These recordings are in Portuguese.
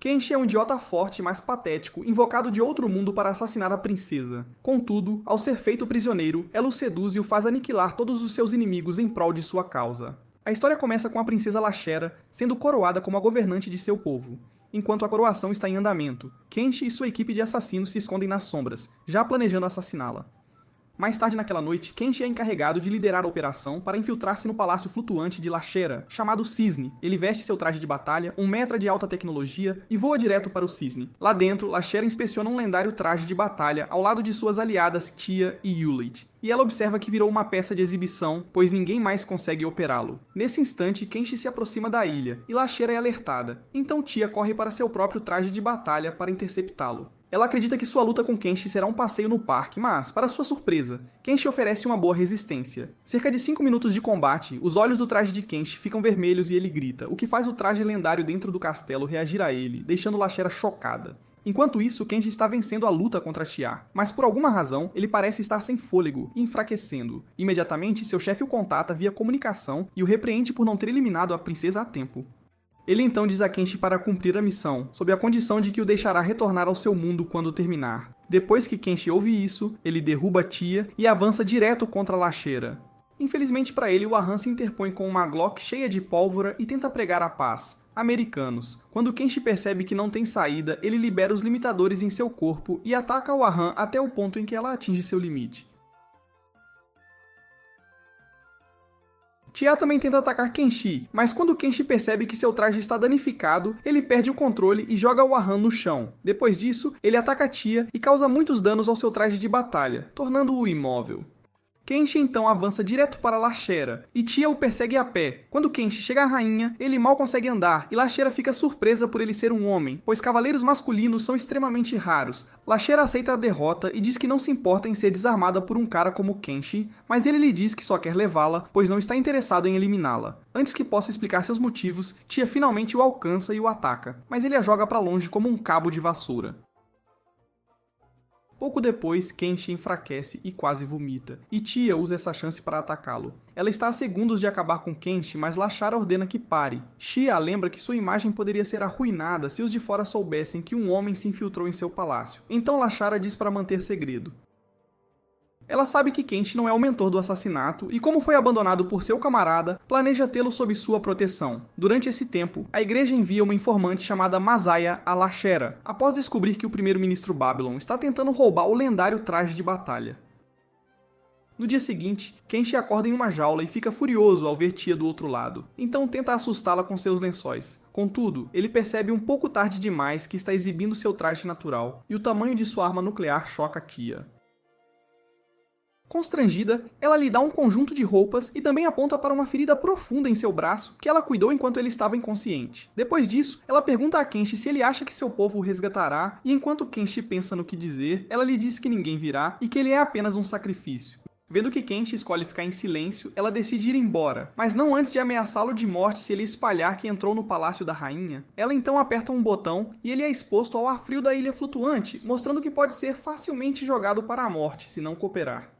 Kenshi é um idiota forte, mas patético, invocado de outro mundo para assassinar a princesa. Contudo, ao ser feito prisioneiro, ela o seduz e o faz aniquilar todos os seus inimigos em prol de sua causa. A história começa com a princesa Lashera sendo coroada como a governante de seu povo. Enquanto a coroação está em andamento, Kenshi e sua equipe de assassinos se escondem nas sombras, já planejando assassiná-la. Mais tarde naquela noite, Kenshi é encarregado de liderar a operação para infiltrar-se no palácio flutuante de Lashera, chamado Cisne. Ele veste seu traje de batalha, um metra de alta tecnologia, e voa direto para o Cisne. Lá dentro, Lashera inspeciona um lendário traje de batalha ao lado de suas aliadas Tia e Yulet. E ela observa que virou uma peça de exibição, pois ninguém mais consegue operá-lo. Nesse instante, Kenshi se aproxima da ilha, e Lashera é alertada. Então Tia corre para seu próprio traje de batalha para interceptá-lo. Ela acredita que sua luta com Kenshi será um passeio no parque, mas, para sua surpresa, Kenshi oferece uma boa resistência. Cerca de 5 minutos de combate, os olhos do traje de Kenshi ficam vermelhos e ele grita, o que faz o traje lendário dentro do castelo reagir a ele, deixando Lashera chocada. Enquanto isso, Kenshi está vencendo a luta contra Tia, mas por alguma razão, ele parece estar sem fôlego e enfraquecendo. Imediatamente, seu chefe o contata via comunicação e o repreende por não ter eliminado a princesa a tempo. Ele então diz a Kenshi para cumprir a missão, sob a condição de que o deixará retornar ao seu mundo quando terminar. Depois que Kenshi ouve isso, ele derruba Tia e avança direto contra Lashera. Infelizmente para ele, o Ahan se interpõe com uma Glock cheia de pólvora e tenta pregar a paz. Americanos. Quando Kenshi percebe que não tem saída, ele libera os limitadores em seu corpo e ataca o Ahan até o ponto em que ela atinge seu limite. Tia também tenta atacar Kenshi, mas quando Kenshi percebe que seu traje está danificado, ele perde o controle e joga o Ahan no chão. Depois disso, ele ataca Tia e causa muitos danos ao seu traje de batalha, tornando-o imóvel. Kenshi então avança direto para Lashera, e Tia o persegue a pé. Quando Kenshi chega à rainha, ele mal consegue andar, e Lashera fica surpresa por ele ser um homem, pois cavaleiros masculinos são extremamente raros. Lashera aceita a derrota e diz que não se importa em ser desarmada por um cara como Kenshi, mas ele lhe diz que só quer levá-la, pois não está interessado em eliminá-la. Antes que possa explicar seus motivos, Tia finalmente o alcança e o ataca, mas ele a joga para longe como um cabo de vassoura. Pouco depois, Kenshi enfraquece e quase vomita, e Tia usa essa chance para atacá-lo. Ela está a segundos de acabar com Kenshi, mas Lashara ordena que pare. Tia lembra que sua imagem poderia ser arruinada se os de fora soubessem que um homem se infiltrou em seu palácio. Então Lashara diz para manter segredo. Ela sabe que Kenshi não é o mentor do assassinato e, como foi abandonado por seu camarada, planeja tê-lo sob sua proteção. Durante esse tempo, a igreja envia uma informante chamada Masaya a Lashera, após descobrir que o primeiro-ministro Babylon está tentando roubar o lendário traje de batalha. No dia seguinte, Kenshi acorda em uma jaula e fica furioso ao ver Tia do outro lado, então tenta assustá-la com seus lençóis. Contudo, ele percebe um pouco tarde demais que está exibindo seu traje natural, e o tamanho de sua arma nuclear choca Tia. Constrangida, ela lhe dá um conjunto de roupas e também aponta para uma ferida profunda em seu braço que ela cuidou enquanto ele estava inconsciente. Depois disso, ela pergunta a Kenshi se ele acha que seu povo o resgatará, e enquanto Kenshi pensa no que dizer, ela lhe diz que ninguém virá e que ele é apenas um sacrifício. Vendo que Kenshi escolhe ficar em silêncio, ela decide ir embora, mas não antes de ameaçá-lo de morte se ele espalhar que entrou no palácio da rainha. Ela então aperta um botão e ele é exposto ao ar frio da ilha flutuante, mostrando que pode ser facilmente jogado para a morte se não cooperar.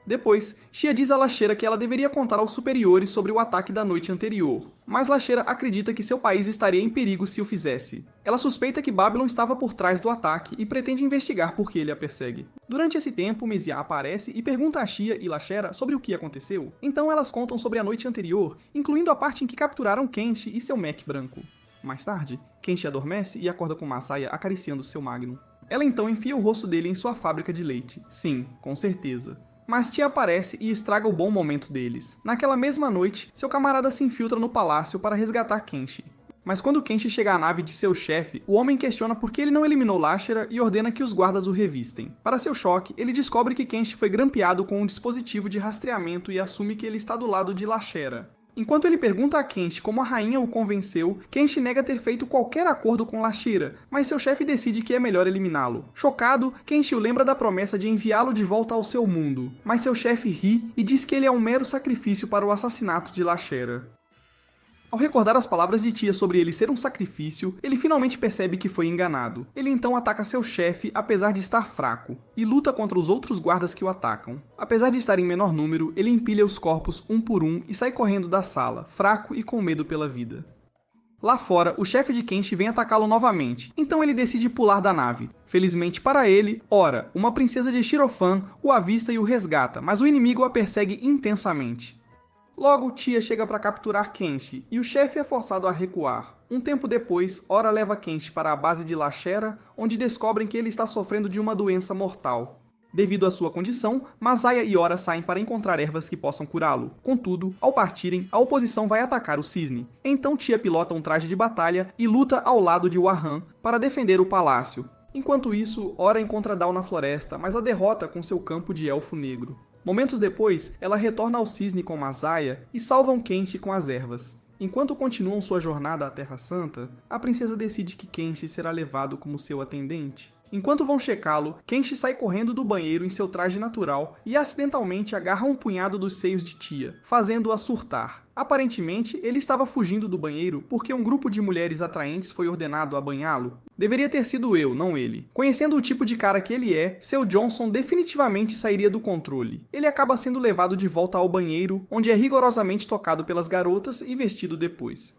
Depois, Tia diz a Lashera que ela deveria contar aos superiores sobre o ataque da noite anterior, mas Lashera acredita que seu país estaria em perigo se o fizesse. Ela suspeita que Babylon estava por trás do ataque e pretende investigar por que ele a persegue. Durante esse tempo, Messiah aparece e pergunta a Tia e Lashera sobre o que aconteceu. Então elas contam sobre a noite anterior, incluindo a parte em que capturaram Kenshi e seu mech branco. Mais tarde, Kenshi adormece e acorda com Masaya acariciando seu Magnum. Ela então enfia o rosto dele em sua fábrica de leite. Sim, com certeza. Mas Tia aparece e estraga o bom momento deles. Naquela mesma noite, seu camarada se infiltra no palácio para resgatar Kenshi. Mas quando Kenshi chega à nave de seu chefe, o homem questiona por que ele não eliminou Lashera e ordena que os guardas o revistem. Para seu choque, ele descobre que Kenshi foi grampeado com um dispositivo de rastreamento e assume que ele está do lado de Lashera. Enquanto ele pergunta a Kenshi como a rainha o convenceu, Kenshi nega ter feito qualquer acordo com Lashera, mas seu chefe decide que é melhor eliminá-lo. Chocado, Kenshi o lembra da promessa de enviá-lo de volta ao seu mundo, mas seu chefe ri e diz que ele é um mero sacrifício para o assassinato de Lashera. Ao recordar as palavras de Tia sobre ele ser um sacrifício, ele finalmente percebe que foi enganado. Ele então ataca seu chefe, apesar de estar fraco, e luta contra os outros guardas que o atacam. Apesar de estar em menor número, ele empilha os corpos um por um e sai correndo da sala, fraco e com medo pela vida. Lá fora, o chefe de Kenshi vem atacá-lo novamente, então ele decide pular da nave. Felizmente para ele, Ora, uma princesa de Shirofan, o avista e o resgata, mas o inimigo a persegue intensamente. Logo, Tia chega para capturar Kenshi, e o chefe é forçado a recuar. Um tempo depois, Ora leva Kenshi para a base de Lashera, onde descobrem que ele está sofrendo de uma doença mortal. Devido à sua condição, Masaya e Ora saem para encontrar ervas que possam curá-lo. Contudo, ao partirem, a oposição vai atacar o cisne. Então Tia pilota um traje de batalha e luta ao lado de Wahan para defender o palácio. Enquanto isso, Ora encontra Dal na floresta, mas a derrota com seu campo de elfo negro. Momentos depois, ela retorna ao cisne com Masaya e salvam Kenshi com as ervas. Enquanto continuam sua jornada à Terra Santa, a princesa decide que Kenshi será levado como seu atendente. Enquanto vão checá-lo, Kenshi sai correndo do banheiro em seu traje natural e acidentalmente agarra um punhado dos seios de Tia, fazendo-a surtar. Aparentemente, ele estava fugindo do banheiro porque um grupo de mulheres atraentes foi ordenado a banhá-lo. Deveria ter sido eu, não ele. Conhecendo o tipo de cara que ele é, seu Johnson definitivamente sairia do controle. Ele acaba sendo levado de volta ao banheiro, onde é rigorosamente tocado pelas garotas e vestido depois.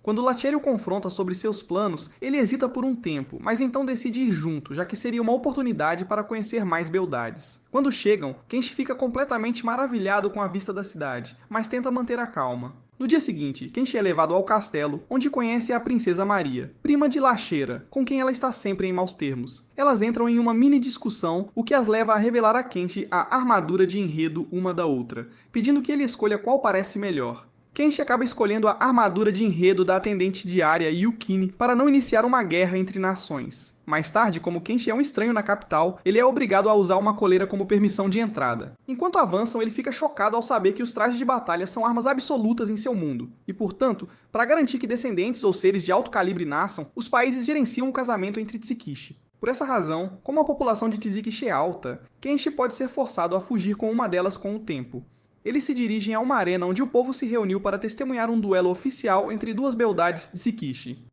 Quando Lacheri o confronta sobre seus planos, ele hesita por um tempo, mas então decide ir junto, já que seria uma oportunidade para conhecer mais beldades. Quando chegam, Kenshi fica completamente maravilhado com a vista da cidade, mas tenta manter a calma. No dia seguinte, Kenshi é levado ao castelo, onde conhece a princesa Maria, prima de Lashera, com quem ela está sempre em maus termos. Elas entram em uma mini discussão, o que as leva a revelar a Kenshi a armadura de enredo uma da outra, pedindo que ele escolha qual parece melhor. Kenshi acaba escolhendo a armadura de enredo da atendente diária Yukine para não iniciar uma guerra entre nações. Mais tarde, como Kenshi é um estranho na capital, ele é obrigado a usar uma coleira como permissão de entrada. Enquanto avançam, ele fica chocado ao saber que os trajes de batalha são armas absolutas em seu mundo, e portanto, para garantir que descendentes ou seres de alto calibre nasçam, os países gerenciam o casamento entre Tsukishi. Por essa razão, como a população de Tsukishi é alta, Kenshi pode ser forçado a fugir com uma delas com o tempo. Eles se dirigem a uma arena onde o povo se reuniu para testemunhar um duelo oficial entre duas beldades de Tsukishi.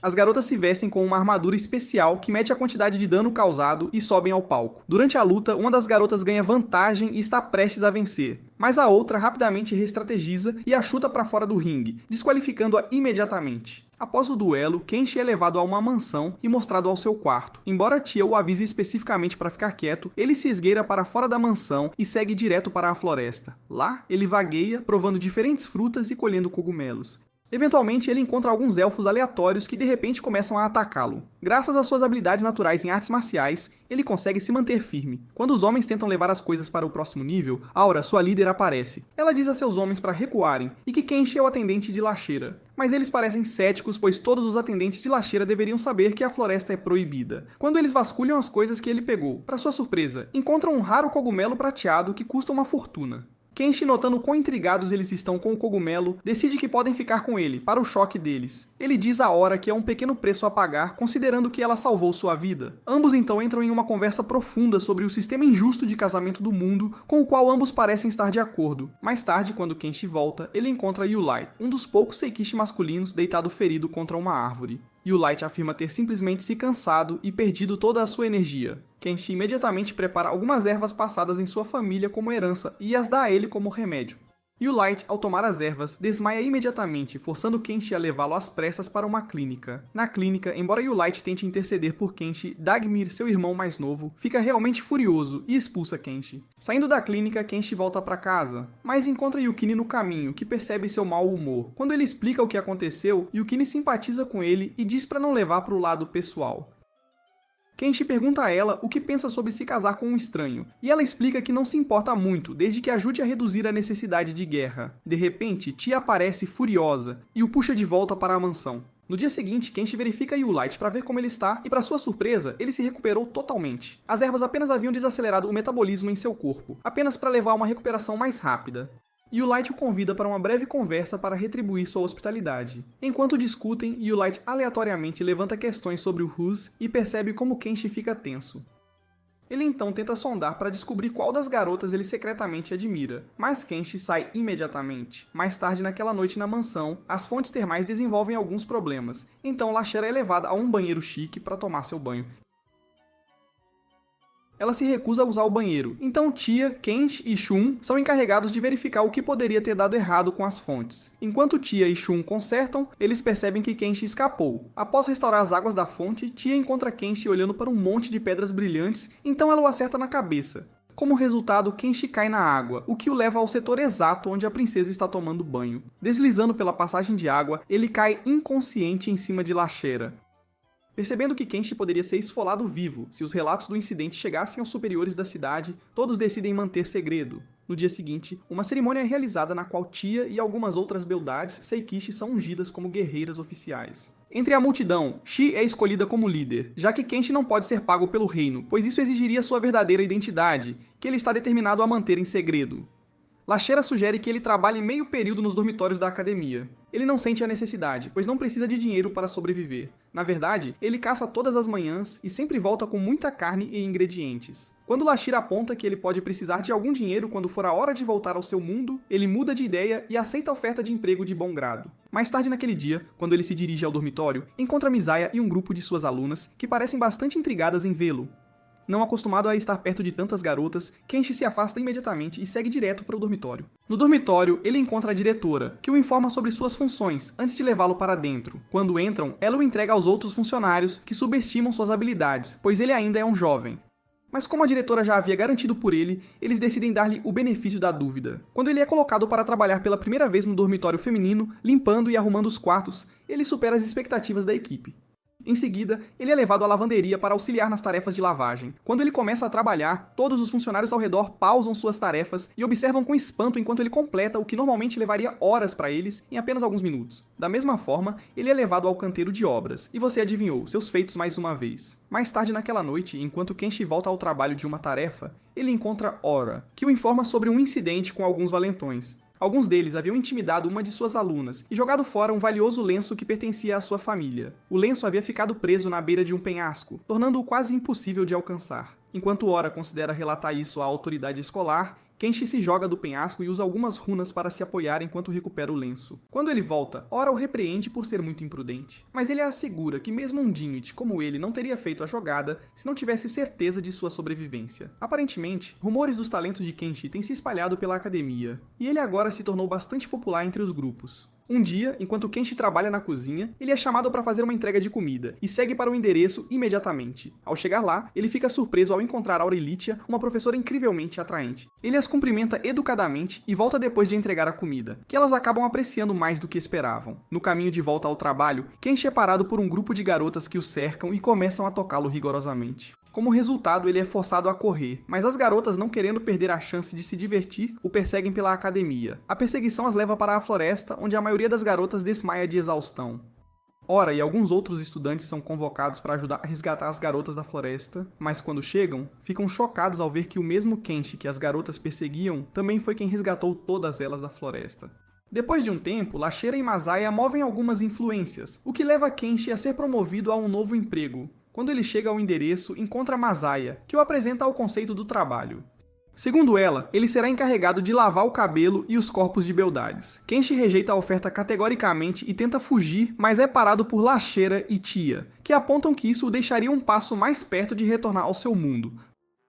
As garotas se vestem com uma armadura especial que mede a quantidade de dano causado e sobem ao palco. Durante a luta, uma das garotas ganha vantagem e está prestes a vencer, mas a outra rapidamente reestrategiza e a chuta para fora do ringue, desqualificando-a imediatamente. Após o duelo, Kenshi é levado a uma mansão e mostrado ao seu quarto. Embora Tia o avise especificamente para ficar quieto, ele se esgueira para fora da mansão e segue direto para a floresta. Lá, ele vagueia, provando diferentes frutas e colhendo cogumelos. Eventualmente, ele encontra alguns elfos aleatórios que de repente começam a atacá-lo. Graças às suas habilidades naturais em artes marciais, ele consegue se manter firme. Quando os homens tentam levar as coisas para o próximo nível, Aura, sua líder, aparece. Ela diz a seus homens para recuarem e que Kenshi é o atendente de Lashera. Mas eles parecem céticos, pois todos os atendentes de Lashera deveriam saber que a floresta é proibida. Quando eles vasculham as coisas que ele pegou, para sua surpresa, encontram um raro cogumelo prateado que custa uma fortuna. Kenshi, notando quão intrigados eles estão com o cogumelo, decide que podem ficar com ele, para o choque deles. Ele diz a Ora que é um pequeno preço a pagar, considerando que ela salvou sua vida. Ambos então entram em uma conversa profunda sobre o sistema injusto de casamento do mundo, com o qual ambos parecem estar de acordo. Mais tarde, quando Kenshi volta, ele encontra Yulai, um dos poucos Seikishi masculinos deitado ferido contra uma árvore. Yulai afirma ter simplesmente se cansado e perdido toda a sua energia. Kenshi imediatamente prepara algumas ervas passadas em sua família como herança e as dá a ele como remédio. Yulai, ao tomar as ervas, desmaia imediatamente, forçando Kenshi a levá-lo às pressas para uma clínica. Na clínica, embora Yulai tente interceder por Kenshi, Dagmir, seu irmão mais novo, fica realmente furioso e expulsa Kenshi. Saindo da clínica, Kenshi volta para casa, mas encontra Yukine no caminho, que percebe seu mau humor. Quando ele explica o que aconteceu, Yukine simpatiza com ele e diz para não levar para o lado pessoal. Kenshi pergunta a ela o que pensa sobre se casar com um estranho, e ela explica que não se importa muito, desde que ajude a reduzir a necessidade de guerra. De repente, Tia aparece furiosa e o puxa de volta para a mansão. No dia seguinte, Kenshi verifica Yulai para ver como ele está e, para sua surpresa, ele se recuperou totalmente. As ervas apenas haviam desacelerado o metabolismo em seu corpo, apenas para levar a uma recuperação mais rápida. Yulai o convida para uma breve conversa para retribuir sua hospitalidade. Enquanto discutem, Yulai aleatoriamente levanta questões sobre o Hus e percebe como Kenshi fica tenso. Ele então tenta sondar para descobrir qual das garotas ele secretamente admira, mas Kenshi sai imediatamente. Mais tarde naquela noite na mansão, as fontes termais desenvolvem alguns problemas, então Lashera é levada a um banheiro chique para tomar seu banho. Ela se recusa a usar o banheiro, então Tia, Kenshi e Shun são encarregados de verificar o que poderia ter dado errado com as fontes. Enquanto Tia e Shun consertam, eles percebem que Kenshi escapou. Após restaurar as águas da fonte, Tia encontra Kenshi olhando para um monte de pedras brilhantes, então ela o acerta na cabeça. Como resultado, Kenshi cai na água, o que o leva ao setor exato onde a princesa está tomando banho. Deslizando pela passagem de água, ele cai inconsciente em cima de Lashera. Percebendo que Kenshi poderia ser esfolado vivo se os relatos do incidente chegassem aos superiores da cidade, todos decidem manter segredo. No dia seguinte, uma cerimônia é realizada na qual Tia e algumas outras beldades Seikishi são ungidas como guerreiras oficiais. Entre a multidão, Shi é escolhida como líder, já que Kenshi não pode ser pago pelo reino, pois isso exigiria sua verdadeira identidade, que ele está determinado a manter em segredo. Lashera sugere que ele trabalhe meio período nos dormitórios da academia. Ele não sente a necessidade, pois não precisa de dinheiro para sobreviver. Na verdade, ele caça todas as manhãs e sempre volta com muita carne e ingredientes. Quando Lashera aponta que ele pode precisar de algum dinheiro quando for a hora de voltar ao seu mundo, ele muda de ideia e aceita a oferta de emprego de bom grado. Mais tarde naquele dia, quando ele se dirige ao dormitório, encontra Misaya e um grupo de suas alunas que parecem bastante intrigadas em vê-lo. Não acostumado a estar perto de tantas garotas, Kenshi se afasta imediatamente e segue direto para o dormitório. No dormitório, ele encontra a diretora, que o informa sobre suas funções, antes de levá-lo para dentro. Quando entram, ela o entrega aos outros funcionários, que subestimam suas habilidades, pois ele ainda é um jovem. Mas como a diretora já havia garantido por ele, eles decidem dar-lhe o benefício da dúvida. Quando ele é colocado para trabalhar pela primeira vez no dormitório feminino, limpando e arrumando os quartos, ele supera as expectativas da equipe. Em seguida, ele é levado à lavanderia para auxiliar nas tarefas de lavagem. Quando ele começa a trabalhar, todos os funcionários ao redor pausam suas tarefas e observam com espanto enquanto ele completa o que normalmente levaria horas para eles em apenas alguns minutos. Da mesma forma, ele é levado ao canteiro de obras, e você adivinhou, seus feitos mais uma vez. Mais tarde naquela noite, enquanto Kenshi volta ao trabalho de uma tarefa, ele encontra Ora, que o informa sobre um incidente com alguns valentões. Alguns deles haviam intimidado uma de suas alunas e jogado fora um valioso lenço que pertencia à sua família. O lenço havia ficado preso na beira de um penhasco, tornando-o quase impossível de alcançar. Enquanto Ora considera relatar isso à autoridade escolar, Kenshi se joga do penhasco e usa algumas runas para se apoiar enquanto recupera o lenço. Quando ele volta, Ora o repreende por ser muito imprudente. Mas ele assegura que mesmo um Dimwit como ele não teria feito a jogada se não tivesse certeza de sua sobrevivência. Aparentemente, rumores dos talentos de Kenshi têm se espalhado pela academia, e ele agora se tornou bastante popular entre os grupos. Um dia, enquanto Kenshi trabalha na cozinha, ele é chamado para fazer uma entrega de comida e segue para o endereço imediatamente. Ao chegar lá, ele fica surpreso ao encontrar Aurelitia, uma professora incrivelmente atraente. Ele as cumprimenta educadamente e volta depois de entregar a comida, que elas acabam apreciando mais do que esperavam. No caminho de volta ao trabalho, Kenshi é parado por um grupo de garotas que o cercam e começam a tocá-lo rigorosamente. Como resultado, ele é forçado a correr, mas as garotas, não querendo perder a chance de se divertir, o perseguem pela academia. A perseguição as leva para a floresta, onde a maioria das garotas desmaia de exaustão. Ora e alguns outros estudantes são convocados para ajudar a resgatar as garotas da floresta, mas quando chegam, ficam chocados ao ver que o mesmo Kenshi que as garotas perseguiam também foi quem resgatou todas elas da floresta. Depois de um tempo, Lashera e Masaya movem algumas influências, o que leva Kenshi a ser promovido a um novo emprego. Quando ele chega ao endereço, encontra Masaya, que o apresenta ao conceito do trabalho. Segundo ela, ele será encarregado de lavar o cabelo e os corpos de beldades. Kenshi rejeita a oferta categoricamente e tenta fugir, mas é parado por Lashera e Tia, que apontam que isso o deixaria um passo mais perto de retornar ao seu mundo.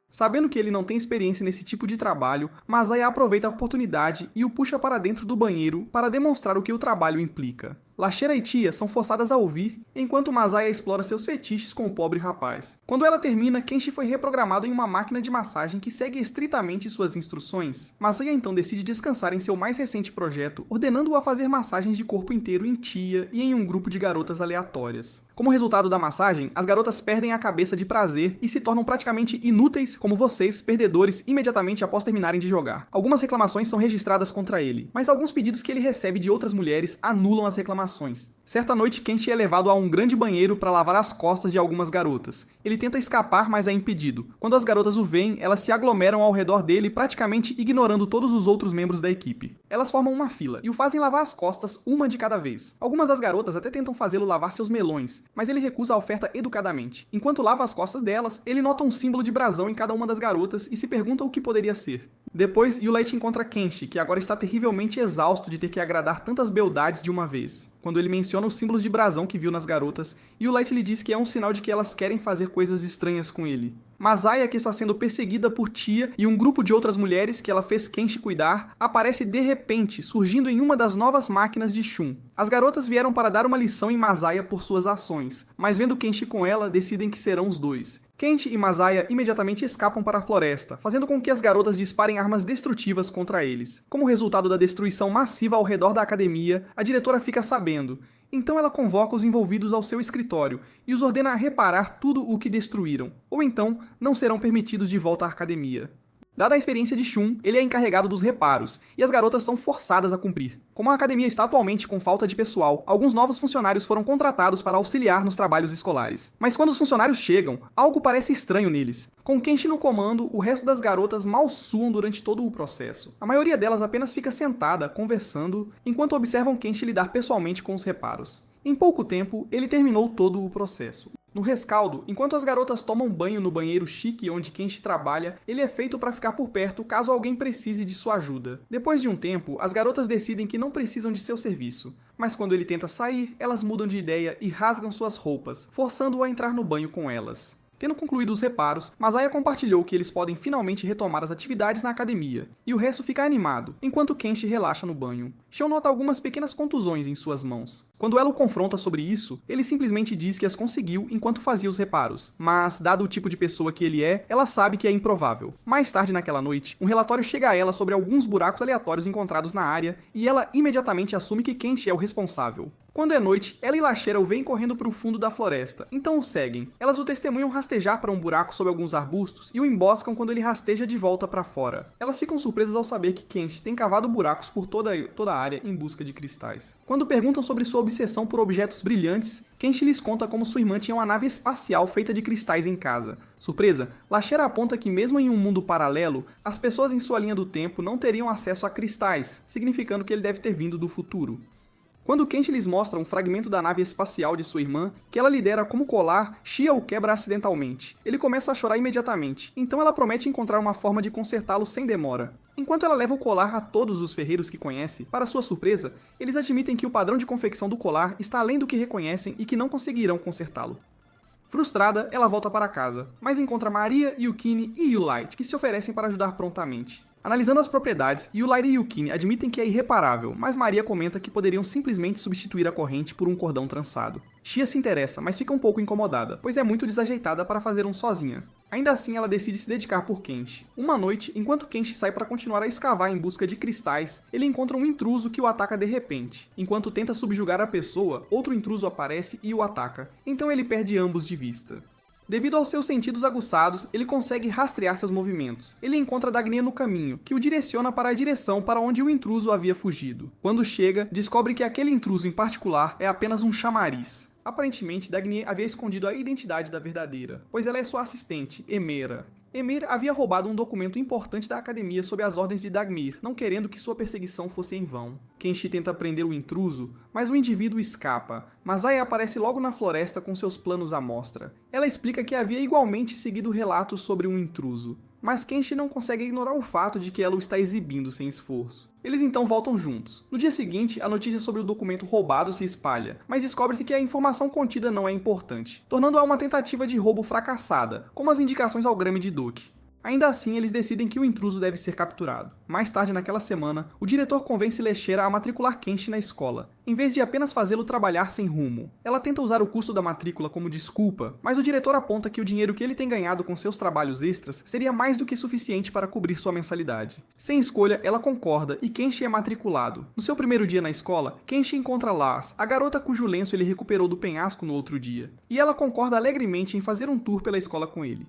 Sabendo que ele não tem experiência nesse tipo de trabalho, Masaya aproveita a oportunidade e o puxa para dentro do banheiro para demonstrar o que o trabalho implica. Lashera e Tia são forçadas a ouvir, enquanto Masaya explora seus fetiches com o pobre rapaz. Quando ela termina, Kenshi foi reprogramado em uma máquina de massagem que segue estritamente suas instruções. Masaya então decide descansar em seu mais recente projeto, ordenando-o a fazer massagens de corpo inteiro em Tia e em um grupo de garotas aleatórias. Como resultado da massagem, as garotas perdem a cabeça de prazer e se tornam praticamente inúteis, como vocês, perdedores, imediatamente após terminarem de jogar. Algumas reclamações são registradas contra ele, mas alguns pedidos que ele recebe de outras mulheres anulam as reclamações. Certa noite, Kenshi é levado a um grande banheiro para lavar as costas de algumas garotas. Ele tenta escapar, mas é impedido. Quando as garotas o veem, elas se aglomeram ao redor dele, praticamente ignorando todos os outros membros da equipe. Elas formam uma fila e o fazem lavar as costas, uma de cada vez. Algumas das garotas até tentam fazê-lo lavar seus melões, mas ele recusa a oferta educadamente. Enquanto lava as costas delas, ele nota um símbolo de brasão em cada uma das garotas e se pergunta o que poderia ser. Depois, Yulight encontra Kenshi, que agora está terrivelmente exausto de ter que agradar tantas beldades de uma vez. Quando ele menciona menciona os símbolos de brasão que viu nas garotas, e o Light lhe diz que é um sinal de que elas querem fazer coisas estranhas com ele. Masaya, que está sendo perseguida por Tia e um grupo de outras mulheres que ela fez Kenshi cuidar, aparece de repente, surgindo em uma das novas máquinas de Shun. As garotas vieram para dar uma lição em Masaya por suas ações, mas vendo Kenshi com ela, decidem que serão os dois. Kenshi e Masaya imediatamente escapam para a floresta, fazendo com que as garotas disparem armas destrutivas contra eles. Como resultado da destruição massiva ao redor da academia, a diretora fica sabendo. Então ela convoca os envolvidos ao seu escritório e os ordena a reparar tudo o que destruíram, ou então não serão permitidos de volta à academia. Dada a experiência de Shun, ele é encarregado dos reparos, e as garotas são forçadas a cumprir. Como a academia está atualmente com falta de pessoal, alguns novos funcionários foram contratados para auxiliar nos trabalhos escolares. Mas quando os funcionários chegam, algo parece estranho neles. Com Kenshi no comando, o resto das garotas mal suam durante todo o processo. A maioria delas apenas fica sentada, conversando, enquanto observam Kenshi lidar pessoalmente com os reparos. Em pouco tempo, ele terminou todo o processo. No rescaldo, enquanto as garotas tomam banho no banheiro chique onde Kenshi trabalha, ele é feito para ficar por perto caso alguém precise de sua ajuda. Depois de um tempo, as garotas decidem que não precisam de seu serviço, mas quando ele tenta sair, elas mudam de ideia e rasgam suas roupas, forçando-o a entrar no banho com elas. Tendo concluído os reparos, Masaya compartilhou que eles podem finalmente retomar as atividades na academia, e o resto fica animado, enquanto Kenshi relaxa no banho. Shun nota algumas pequenas contusões em suas mãos. Quando ela o confronta sobre isso, ele simplesmente diz que as conseguiu enquanto fazia os reparos, mas, dado o tipo de pessoa que ele é, ela sabe que é improvável. Mais tarde naquela noite, um relatório chega a ela sobre alguns buracos aleatórios encontrados na área, e ela imediatamente assume que Kenshi é o responsável. Quando é noite, ela e Lashera o veem correndo para o fundo da floresta, então o seguem. Elas o testemunham rastejar para um buraco sob alguns arbustos e o emboscam quando ele rasteja de volta para fora. Elas ficam surpresas ao saber que Kenshi tem cavado buracos por toda a área em busca de cristais. Quando perguntam sobre sua obsessão por objetos brilhantes, Kenshi lhes conta como sua irmã tinha uma nave espacial feita de cristais em casa. Surpresa, Lashera aponta que mesmo em um mundo paralelo, as pessoas em sua linha do tempo não teriam acesso a cristais, significando que ele deve ter vindo do futuro. Quando Kenshi lhes mostra um fragmento da nave espacial de sua irmã, que ela lidera como colar, Shia o quebra acidentalmente. Ele começa a chorar imediatamente, então ela promete encontrar uma forma de consertá-lo sem demora. Enquanto ela leva o colar a todos os ferreiros que conhece, para sua surpresa, eles admitem que o padrão de confecção do colar está além do que reconhecem e que não conseguirão consertá-lo. Frustrada, ela volta para casa, mas encontra Maria, Yukine e Light, que se oferecem para ajudar prontamente. Analisando as propriedades, Light e Yukine admitem que é irreparável, mas Maria comenta que poderiam simplesmente substituir a corrente por um cordão trançado. Shia se interessa, mas fica um pouco incomodada, pois é muito desajeitada para fazer um sozinha. Ainda assim, ela decide se dedicar por Kenshi. Uma noite, enquanto Kenshi sai para continuar a escavar em busca de cristais, ele encontra um intruso que o ataca de repente. Enquanto tenta subjugar a pessoa, outro intruso aparece e o ataca, então ele perde ambos de vista. Devido aos seus sentidos aguçados, ele consegue rastrear seus movimentos. Ele encontra Dagnia no caminho, que o direciona para a direção para onde o intruso havia fugido. Quando chega, descobre que aquele intruso em particular é apenas um chamariz. Aparentemente, Dagnia havia escondido a identidade da verdadeira, pois ela é sua assistente, Emera. Emir havia roubado um documento importante da academia sob as ordens de Dagmir, não querendo que sua perseguição fosse em vão. Kenshi tenta prender o intruso, mas o indivíduo escapa. Masaya aparece logo na floresta com seus planos à mostra. Ela explica que havia igualmente seguido relatos sobre um intruso, mas Kenshi não consegue ignorar o fato de que ela o está exibindo sem esforço. Eles então voltam juntos. No dia seguinte, a notícia sobre o documento roubado se espalha, mas descobre-se que a informação contida não é importante, tornando-a uma tentativa de roubo fracassada, como as indicações ao Grame de Duke. Ainda assim, eles decidem que o intruso deve ser capturado. Mais tarde naquela semana, o diretor convence Leshera a matricular Kenshi na escola, em vez de apenas fazê-lo trabalhar sem rumo. Ela tenta usar o custo da matrícula como desculpa, mas o diretor aponta que o dinheiro que ele tem ganhado com seus trabalhos extras seria mais do que suficiente para cobrir sua mensalidade. Sem escolha, ela concorda e Kenshi é matriculado. No seu primeiro dia na escola, Kenshi encontra Lars, a garota cujo lenço ele recuperou do penhasco no outro dia, e ela concorda alegremente em fazer um tour pela escola com ele.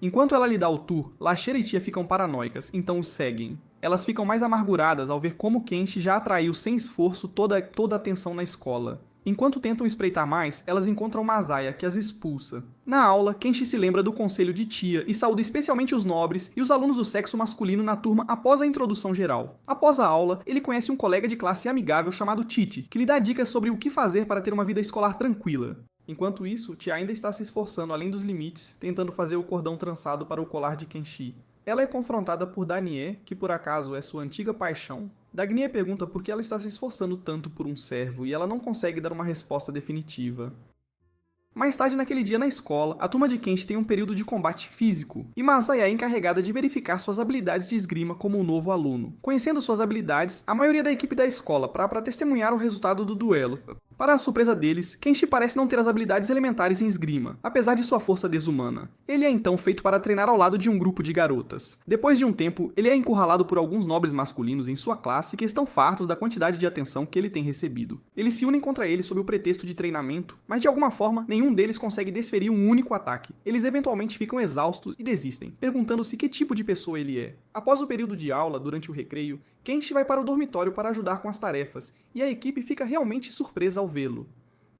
Enquanto ela lhe dá o tour, Lashera e Tia ficam paranoicas, então os seguem. Elas ficam mais amarguradas ao ver como Kenshi já atraiu sem esforço toda a atenção na escola. Enquanto tentam espreitar mais, elas encontram Masaya, que as expulsa. Na aula, Kenshi se lembra do conselho de Tia e saúda especialmente os nobres e os alunos do sexo masculino na turma após a introdução geral. Após a aula, ele conhece um colega de classe amigável chamado Titi, que lhe dá dicas sobre o que fazer para ter uma vida escolar tranquila. Enquanto isso, Tia ainda está se esforçando além dos limites, tentando fazer o cordão trançado para o colar de Kenshi. Ela é confrontada por Danie, que por acaso é sua antiga paixão, Dagny pergunta por que ela está se esforçando tanto por um servo e ela não consegue dar uma resposta definitiva. Mais tarde naquele dia na escola, a turma de Kenshi tem um período de combate físico, e Masaya é encarregada de verificar suas habilidades de esgrima como um novo aluno. Conhecendo suas habilidades, a maioria da equipe da escola para testemunhar o resultado do duelo. Para a surpresa deles, Kenshi parece não ter as habilidades elementares em esgrima, apesar de sua força desumana. Ele é então feito para treinar ao lado de um grupo de garotas. Depois de um tempo, ele é encurralado por alguns nobres masculinos em sua classe que estão fartos da quantidade de atenção que ele tem recebido. Eles se unem contra ele sob o pretexto de treinamento, mas de alguma forma, nenhum deles consegue desferir um único ataque. Eles eventualmente ficam exaustos e desistem, perguntando-se que tipo de pessoa ele é. Após o período de aula, durante o recreio, Kenshi vai para o dormitório para ajudar com as tarefas, e a equipe fica realmente surpresa ao vê-lo.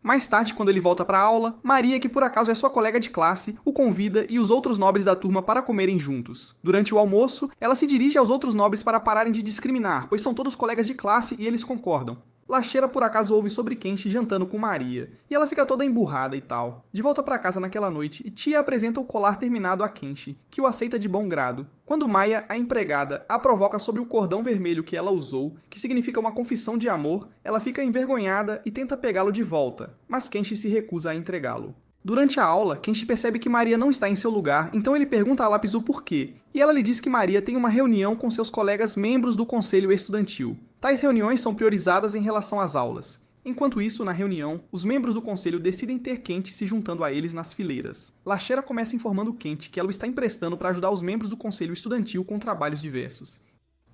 Mais tarde, quando ele volta para a aula, Maria, que por acaso é sua colega de classe, o convida e os outros nobres da turma para comerem juntos. Durante o almoço, ela se dirige aos outros nobres para pararem de discriminar, pois são todos colegas de classe e eles concordam. Lashera por acaso ouve sobre Kenshi jantando com Maria, e ela fica toda emburrada e tal. De volta para casa naquela noite, Tia apresenta o colar terminado a Kenshi, que o aceita de bom grado. Quando Maya, a empregada, a provoca sobre o cordão vermelho que ela usou, que significa uma confissão de amor, ela fica envergonhada e tenta pegá-lo de volta, mas Kenshi se recusa a entregá-lo. Durante a aula, Kenshi percebe que Maria não está em seu lugar, então ele pergunta a Lápis o porquê, e ela lhe diz que Maria tem uma reunião com seus colegas membros do conselho estudantil. Tais reuniões são priorizadas em relação às aulas. Enquanto isso, na reunião, os membros do conselho decidem ter Kenshi se juntando a eles nas fileiras. Lashera começa informando Kenshi que ela o está emprestando para ajudar os membros do conselho estudantil com trabalhos diversos.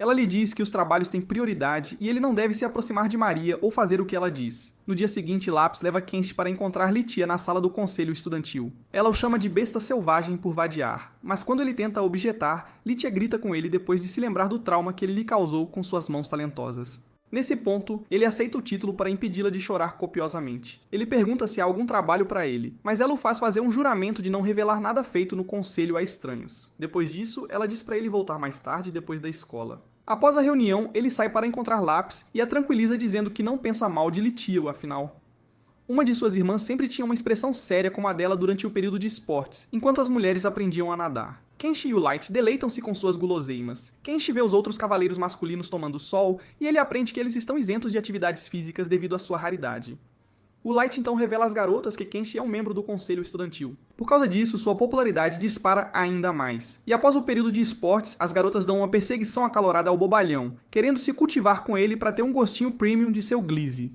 Ela lhe diz que os trabalhos têm prioridade e ele não deve se aproximar de Maria ou fazer o que ela diz. No dia seguinte, Lápis leva Kenshi para encontrar Litia na sala do conselho estudantil. Ela o chama de besta selvagem por vadiar, mas quando ele tenta objetar, Litia grita com ele depois de se lembrar do trauma que ele lhe causou com suas mãos talentosas. Nesse ponto, ele aceita o título para impedi-la de chorar copiosamente. Ele pergunta se há algum trabalho para ele, mas ela o faz fazer um juramento de não revelar nada feito no conselho a estranhos. Depois disso, ela diz para ele voltar mais tarde depois da escola. Após a reunião, ele sai para encontrar Lápis e a tranquiliza dizendo que não pensa mal de Litio, afinal. Uma de suas irmãs sempre tinha uma expressão séria como a dela durante o período de esportes, enquanto as mulheres aprendiam a nadar. Kenshi e o Light deleitam-se com suas guloseimas. Kenshi vê os outros cavaleiros masculinos tomando sol e ele aprende que eles estão isentos de atividades físicas devido à sua raridade. O Light então revela às garotas que Kenshi é um membro do conselho estudantil. Por causa disso, sua popularidade dispara ainda mais. E após o período de esportes, as garotas dão uma perseguição acalorada ao bobalhão, querendo se cultivar com ele para ter um gostinho premium de seu Glizy.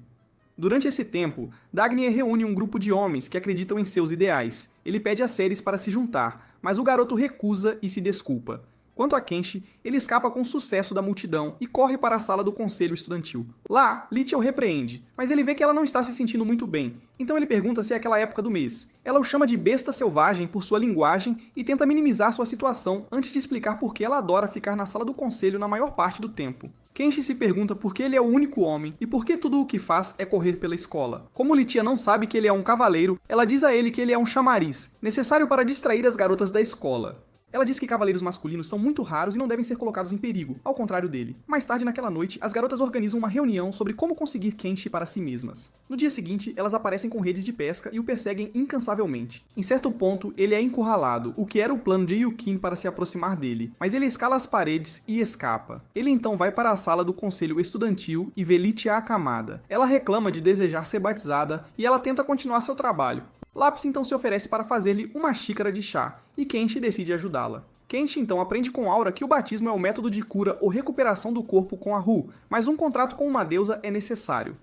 Durante esse tempo, Dagny reúne um grupo de homens que acreditam em seus ideais. Ele pede a Ceres para se juntar, mas o garoto recusa e se desculpa. Quanto a Kenshi, ele escapa com sucesso da multidão e corre para a sala do conselho estudantil. Lá, Litia o repreende, mas ele vê que ela não está se sentindo muito bem, então ele pergunta se é aquela época do mês. Ela o chama de besta selvagem por sua linguagem e tenta minimizar sua situação antes de explicar por que ela adora ficar na sala do conselho na maior parte do tempo. Kenshi se pergunta por que ele é o único homem e por que tudo o que faz é correr pela escola. Como Litia não sabe que ele é um cavaleiro, ela diz a ele que ele é um chamariz, necessário para distrair as garotas da escola. Ela diz que cavaleiros masculinos são muito raros e não devem ser colocados em perigo, ao contrário dele. Mais tarde naquela noite, as garotas organizam uma reunião sobre como conseguir Kenshi para si mesmas. No dia seguinte, elas aparecem com redes de pesca e o perseguem incansavelmente. Em certo ponto, ele é encurralado, o que era o plano de Yukin para se aproximar dele, mas ele escala as paredes e escapa. Ele então vai para a sala do conselho estudantil e vê Litia acamada. Ela reclama de desejar ser batizada e ela tenta continuar seu trabalho. Lápis então se oferece para fazer-lhe uma xícara de chá, e Kenshi decide ajudá-la. Kenshi então aprende com Aura que o batismo é o método de cura ou recuperação do corpo com a Ru, mas um contrato com uma deusa é necessário.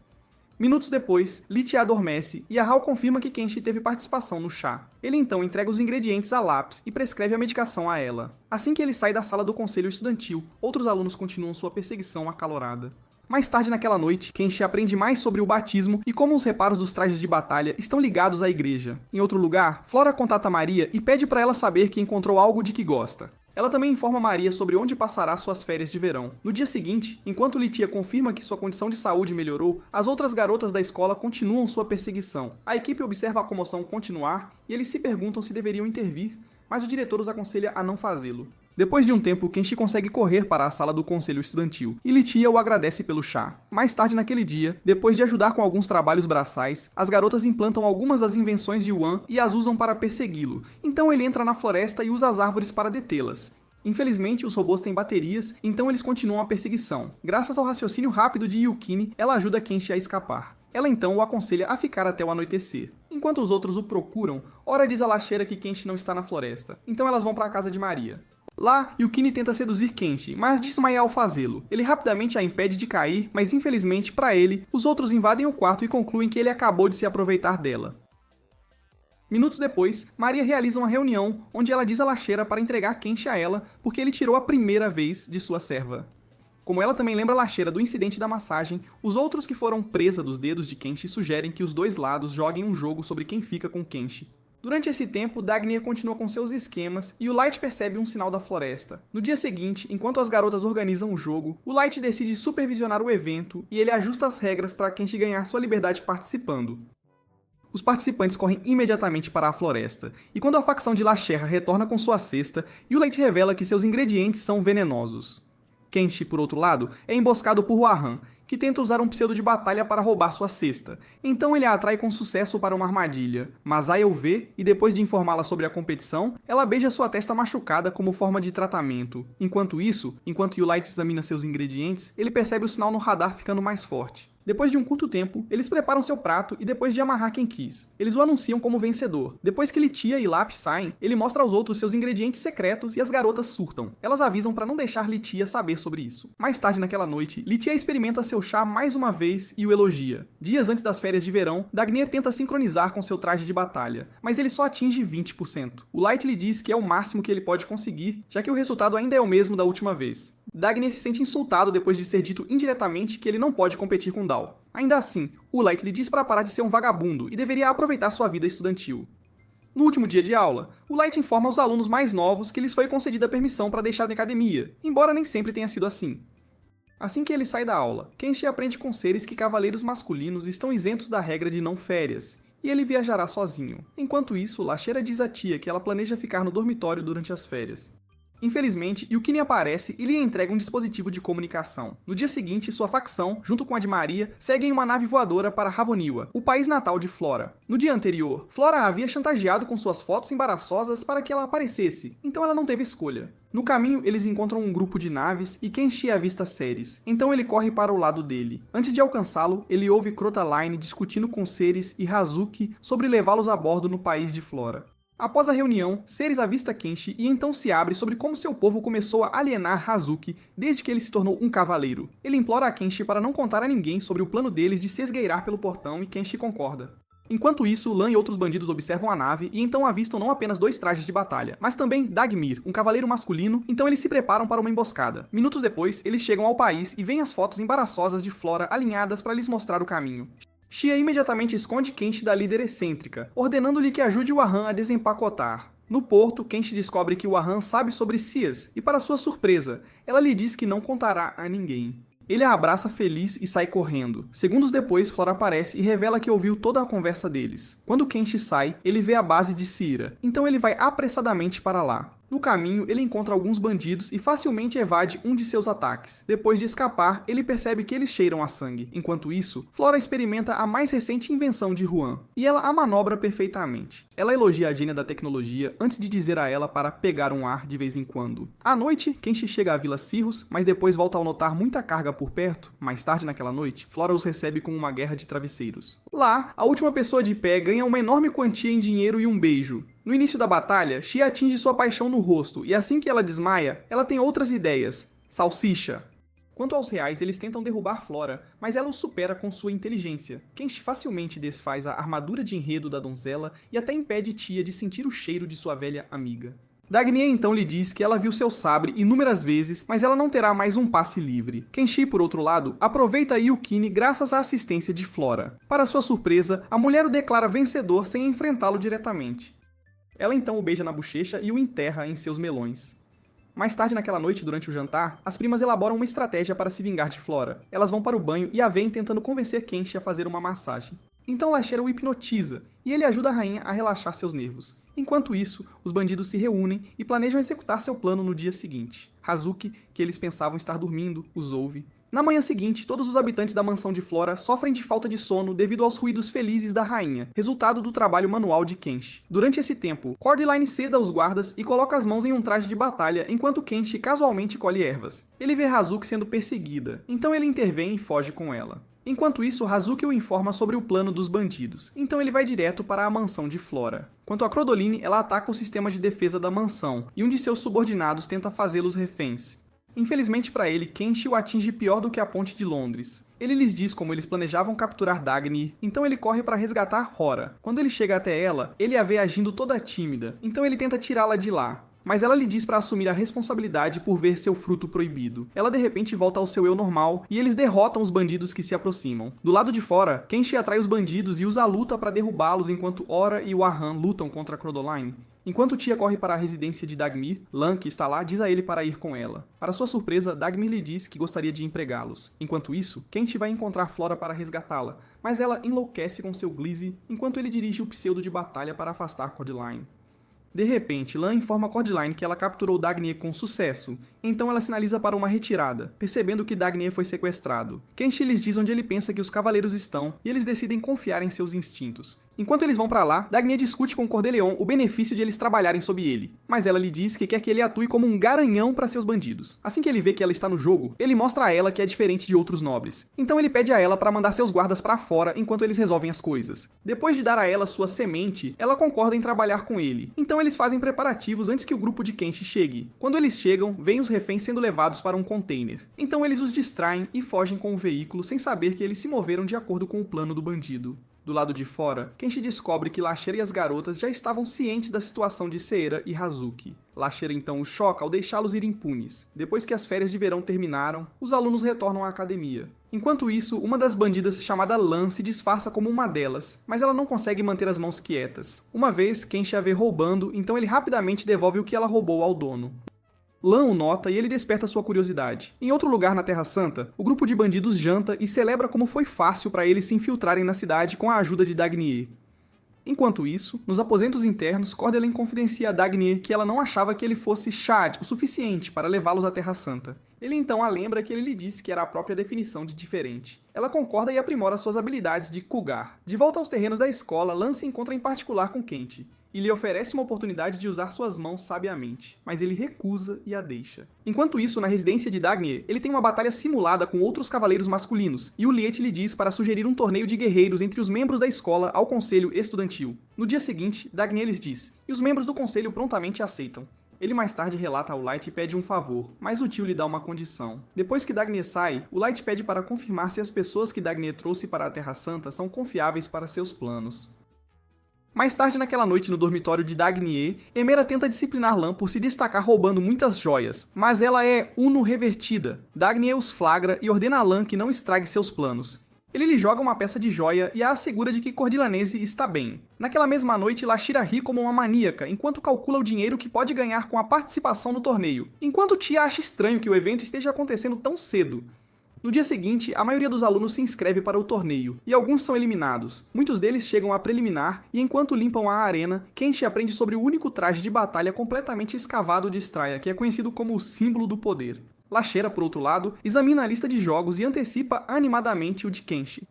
Minutos depois, Litia adormece e a Hal confirma que Kenshi teve participação no chá. Ele então entrega os ingredientes a Lápis e prescreve a medicação a ela. Assim que ele sai da sala do conselho estudantil, outros alunos continuam sua perseguição acalorada. Mais tarde naquela noite, Kenshi aprende mais sobre o batismo e como os reparos dos trajes de batalha estão ligados à igreja. Em outro lugar, Flora contata Maria e pede para ela saber que encontrou algo de que gosta. Ela também informa Maria sobre onde passará suas férias de verão. No dia seguinte, enquanto Litia confirma que sua condição de saúde melhorou, as outras garotas da escola continuam sua perseguição. A equipe observa a comoção continuar e eles se perguntam se deveriam intervir, mas o diretor os aconselha a não fazê-lo. Depois de um tempo, Kenshi consegue correr para a sala do conselho estudantil, e Litia o agradece pelo chá. Mais tarde naquele dia, depois de ajudar com alguns trabalhos braçais, as garotas implantam algumas das invenções de Yuan e as usam para persegui-lo. Então ele entra na floresta e usa as árvores para detê-las. Infelizmente, os robôs têm baterias, então eles continuam a perseguição. Graças ao raciocínio rápido de Yukine, ela ajuda Kenshi a escapar. Ela então o aconselha a ficar até o anoitecer. Enquanto os outros o procuram, Ora diz a Lacheira que Kenshi não está na floresta, então elas vão para a casa de Maria. Lá, Yukine tenta seduzir Kenshi, mas desmaia ao fazê-lo. Ele rapidamente a impede de cair, mas infelizmente para ele, os outros invadem o quarto e concluem que ele acabou de se aproveitar dela. Minutos depois, Maria realiza uma reunião onde ela diz a Lacheira para entregar Kenshi a ela porque ele tirou a primeira vez de sua serva. Como ela também lembra a Lacheira do incidente da massagem, os outros que foram presa dos dedos de Kenshi sugerem que os dois lados joguem um jogo sobre quem fica com Kenshi. Durante esse tempo, Dagny continua com seus esquemas e o Light percebe um sinal da floresta. No dia seguinte, enquanto as garotas organizam o jogo, o Light decide supervisionar o evento e ele ajusta as regras para Kenshi ganhar sua liberdade participando. Os participantes correm imediatamente para a floresta, e quando a facção de Lacherra retorna com sua cesta, o Light revela que seus ingredientes são venenosos. Kenshi, por outro lado, é emboscado por Wahan, que tenta usar um pseudo de batalha para roubar sua cesta. Então ele a atrai com sucesso para uma armadilha. Masaya o vê e depois de informá-la sobre a competição, ela beija sua testa machucada como forma de tratamento. Enquanto Light examina seus ingredientes, ele percebe o sinal no radar ficando mais forte. Depois de um curto tempo, eles preparam seu prato e depois de amarrar quem quis, eles o anunciam como vencedor. Depois que Litia e Lap saem, ele mostra aos outros seus ingredientes secretos e as garotas surtam. Elas avisam para não deixar Litia saber sobre isso. Mais tarde naquela noite, Litia experimenta seu chá mais uma vez e o elogia. Dias antes das férias de verão, Dagny tenta sincronizar com seu traje de batalha, mas ele só atinge 20%. O Light lhe diz que é o máximo que ele pode conseguir, já que o resultado ainda é o mesmo da última vez. Dagny se sente insultado depois de ser dito indiretamente que ele não pode competir com Dal. Ainda assim, o Light lhe diz para parar de ser um vagabundo e deveria aproveitar sua vida estudantil. No último dia de aula, o Light informa aos alunos mais novos que lhes foi concedida a permissão para deixar a academia, embora nem sempre tenha sido assim. Assim que ele sai da aula, Kenshi aprende com seres que cavaleiros masculinos estão isentos da regra de não férias, e ele viajará sozinho. Enquanto isso, Lacheira diz à tia que ela planeja ficar no dormitório durante as férias. Infelizmente, Yukine aparece e lhe entrega um dispositivo de comunicação. No dia seguinte, sua facção, junto com a de Maria, seguem uma nave voadora para Ravoniwa, o país natal de Flora. No dia anterior, Flora a havia chantageado com suas fotos embaraçosas para que ela aparecesse, então ela não teve escolha. No caminho, eles encontram um grupo de naves e Kenshi avista Ceres, então ele corre para o lado dele. Antes de alcançá-lo, ele ouve Crotaline discutindo com Ceres e Hazuki sobre levá-los a bordo no país de Flora. Após a reunião, Ceres avista Kenshi e então se abre sobre como seu povo começou a alienar Hazuki desde que ele se tornou um cavaleiro. Ele implora a Kenshi para não contar a ninguém sobre o plano deles de se esgueirar pelo portão e Kenshi concorda. Enquanto isso, Lan e outros bandidos observam a nave e então avistam não apenas dois trajes de batalha, mas também Dagmir, um cavaleiro masculino, então eles se preparam para uma emboscada. Minutos depois, eles chegam ao país e veem as fotos embaraçosas de Flora alinhadas para lhes mostrar o caminho. Shia imediatamente esconde Kenshi da líder excêntrica, ordenando-lhe que ajude Wahan a desempacotar. No porto, Kenshi descobre que Wahan sabe sobre Sears, e para sua surpresa, ela lhe diz que não contará a ninguém. Ele a abraça feliz e sai correndo. Segundos depois, Flora aparece e revela que ouviu toda a conversa deles. Quando Kenshi sai, ele vê a base de Cira, então ele vai apressadamente para lá. No caminho, ele encontra alguns bandidos e facilmente evade um de seus ataques. Depois de escapar, ele percebe que eles cheiram a sangue. Enquanto isso, Flora experimenta a mais recente invenção de Juan, e ela a manobra perfeitamente. Ela elogia a gênia da tecnologia antes de dizer a ela para pegar um ar de vez em quando. À noite, Kenshi chega à Vila Cirrus, mas depois volta ao notar muita carga por perto. Mais tarde naquela noite, Flora os recebe com uma guerra de travesseiros. Lá, a última pessoa de pé ganha uma enorme quantia em dinheiro e um beijo. No início da batalha, Shia atinge sua paixão no rosto, e assim que ela desmaia, ela tem outras ideias. Salsicha. Quanto aos reais, eles tentam derrubar Flora, mas ela os supera com sua inteligência. Kenshi facilmente desfaz a armadura de enredo da donzela e até impede Tia de sentir o cheiro de sua velha amiga. Dagny então lhe diz que ela viu seu sabre inúmeras vezes, mas ela não terá mais um passe livre. Kenshi, por outro lado, aproveita Yukine graças à assistência de Flora. Para sua surpresa, a mulher o declara vencedor sem enfrentá-lo diretamente. Ela então o beija na bochecha e o enterra em seus melões. Mais tarde naquela noite, durante o jantar, as primas elaboram uma estratégia para se vingar de Flora. Elas vão para o banho e a veem tentando convencer Kenshi a fazer uma massagem. Então Lacheira o hipnotiza, e ele ajuda a rainha a relaxar seus nervos. Enquanto isso, os bandidos se reúnem e planejam executar seu plano no dia seguinte. Hazuki, que eles pensavam estar dormindo, os ouve, Na manhã seguinte, todos os habitantes da mansão de Flora sofrem de falta de sono devido aos ruídos felizes da rainha, resultado do trabalho manual de Kenshi. Durante esse tempo, Cordeline seda os guardas e coloca as mãos em um traje de batalha enquanto Kenshi casualmente colhe ervas. Ele vê Hazuki sendo perseguida, então ele intervém e foge com ela. Enquanto isso, Hazuki o informa sobre o plano dos bandidos, então ele vai direto para a mansão de Flora. Quanto a Crodoline, ela ataca o sistema de defesa da mansão, e um de seus subordinados tenta fazê-los reféns. Infelizmente para ele, Kenshi o atinge pior do que a ponte de Londres. Ele lhes diz como eles planejavam capturar Dagny, então ele corre para resgatar Hora. Quando ele chega até ela, ele a vê agindo toda tímida, então ele tenta tirá-la de lá. Mas ela lhe diz para assumir a responsabilidade por ver seu fruto proibido. Ela de repente volta ao seu eu normal e eles derrotam os bandidos que se aproximam. Do lado de fora, Kenshi atrai os bandidos e usa a luta para derrubá-los enquanto Hora e Wahan lutam contra Crodoline. Enquanto Tia corre para a residência de Dagmir, Lan, que está lá, diz a ele para ir com ela. Para sua surpresa, Dagmir lhe diz que gostaria de empregá-los. Enquanto isso, Kenshi vai encontrar Flora para resgatá-la, mas ela enlouquece com seu Gliese enquanto ele dirige o pseudo de batalha para afastar Cordeline. De repente, Lan informa Cordeline que ela capturou Dagny com sucesso, então ela sinaliza para uma retirada, percebendo que Dagny foi sequestrado. Kenshi lhes diz onde ele pensa que os cavaleiros estão, e eles decidem confiar em seus instintos. Enquanto eles vão para lá, Dagny discute com Cordeleon o benefício de eles trabalharem sob ele, mas ela lhe diz que quer que ele atue como um garanhão para seus bandidos. Assim que ele vê que ela está no jogo, ele mostra a ela que é diferente de outros nobres. Então ele pede a ela para mandar seus guardas para fora enquanto eles resolvem as coisas. Depois de dar a ela sua semente, ela concorda em trabalhar com ele. Então eles fazem preparativos antes que o grupo de Kenshi chegue. Quando eles chegam, veem os reféns sendo levados para um container. Então eles os distraem e fogem com o veículo sem saber que eles se moveram de acordo com o plano do bandido. Do lado de fora, Kenshi descobre que Lashera e as garotas já estavam cientes da situação de Seira e Hazuki. Lashera então os choca ao deixá-los ir impunes. Depois que as férias de verão terminaram, os alunos retornam à academia. Enquanto isso, uma das bandidas chamada Lan se disfarça como uma delas, mas ela não consegue manter as mãos quietas. Uma vez, Kenshi a vê roubando, então ele rapidamente devolve o que ela roubou ao dono. Lan o nota e ele desperta sua curiosidade. Em outro lugar na Terra Santa, o grupo de bandidos janta e celebra como foi fácil para eles se infiltrarem na cidade com a ajuda de Dagny. Enquanto isso, nos aposentos internos, Cordeline confidencia a Dagny que ela não achava que ele fosse Shad o suficiente para levá-los à Terra Santa. Ele então a lembra que ele lhe disse que era a própria definição de diferente. Ela concorda e aprimora suas habilidades de Cougar. De volta aos terrenos da escola, Lan se encontra em particular com Kenshi e lhe oferece uma oportunidade de usar suas mãos sabiamente, mas ele recusa e a deixa. Enquanto isso, na residência de Dagny, ele tem uma batalha simulada com outros cavaleiros masculinos, e o Liet lhe diz para sugerir um torneio de guerreiros entre os membros da escola ao conselho estudantil. No dia seguinte, Dagny lhes diz, e os membros do conselho prontamente aceitam. Ele mais tarde relata ao Light e pede um favor, mas o tio lhe dá uma condição. Depois que Dagny sai, o Light pede para confirmar se as pessoas que Dagny trouxe para a Terra Santa são confiáveis para seus planos. Mais tarde naquela noite no dormitório de Dagny, Emera tenta disciplinar Lan por se destacar roubando muitas joias, mas ela é Uno revertida. Dagny os flagra e ordena a Lan que não estrague seus planos. Ele lhe joga uma peça de joia e a assegura de que Cordilanese está bem. Naquela mesma noite, Lashera ri como uma maníaca, enquanto calcula o dinheiro que pode ganhar com a participação no torneio, enquanto Tia acha estranho que o evento esteja acontecendo tão cedo. No dia seguinte, a maioria dos alunos se inscreve para o torneio, e alguns são eliminados. Muitos deles chegam à preliminar, e enquanto limpam a arena, Kenshi aprende sobre o único traje de batalha completamente escavado de Straya, que é conhecido como o símbolo do poder. Lashera, por outro lado, examina a lista de jogos e antecipa animadamente o de Kenshi.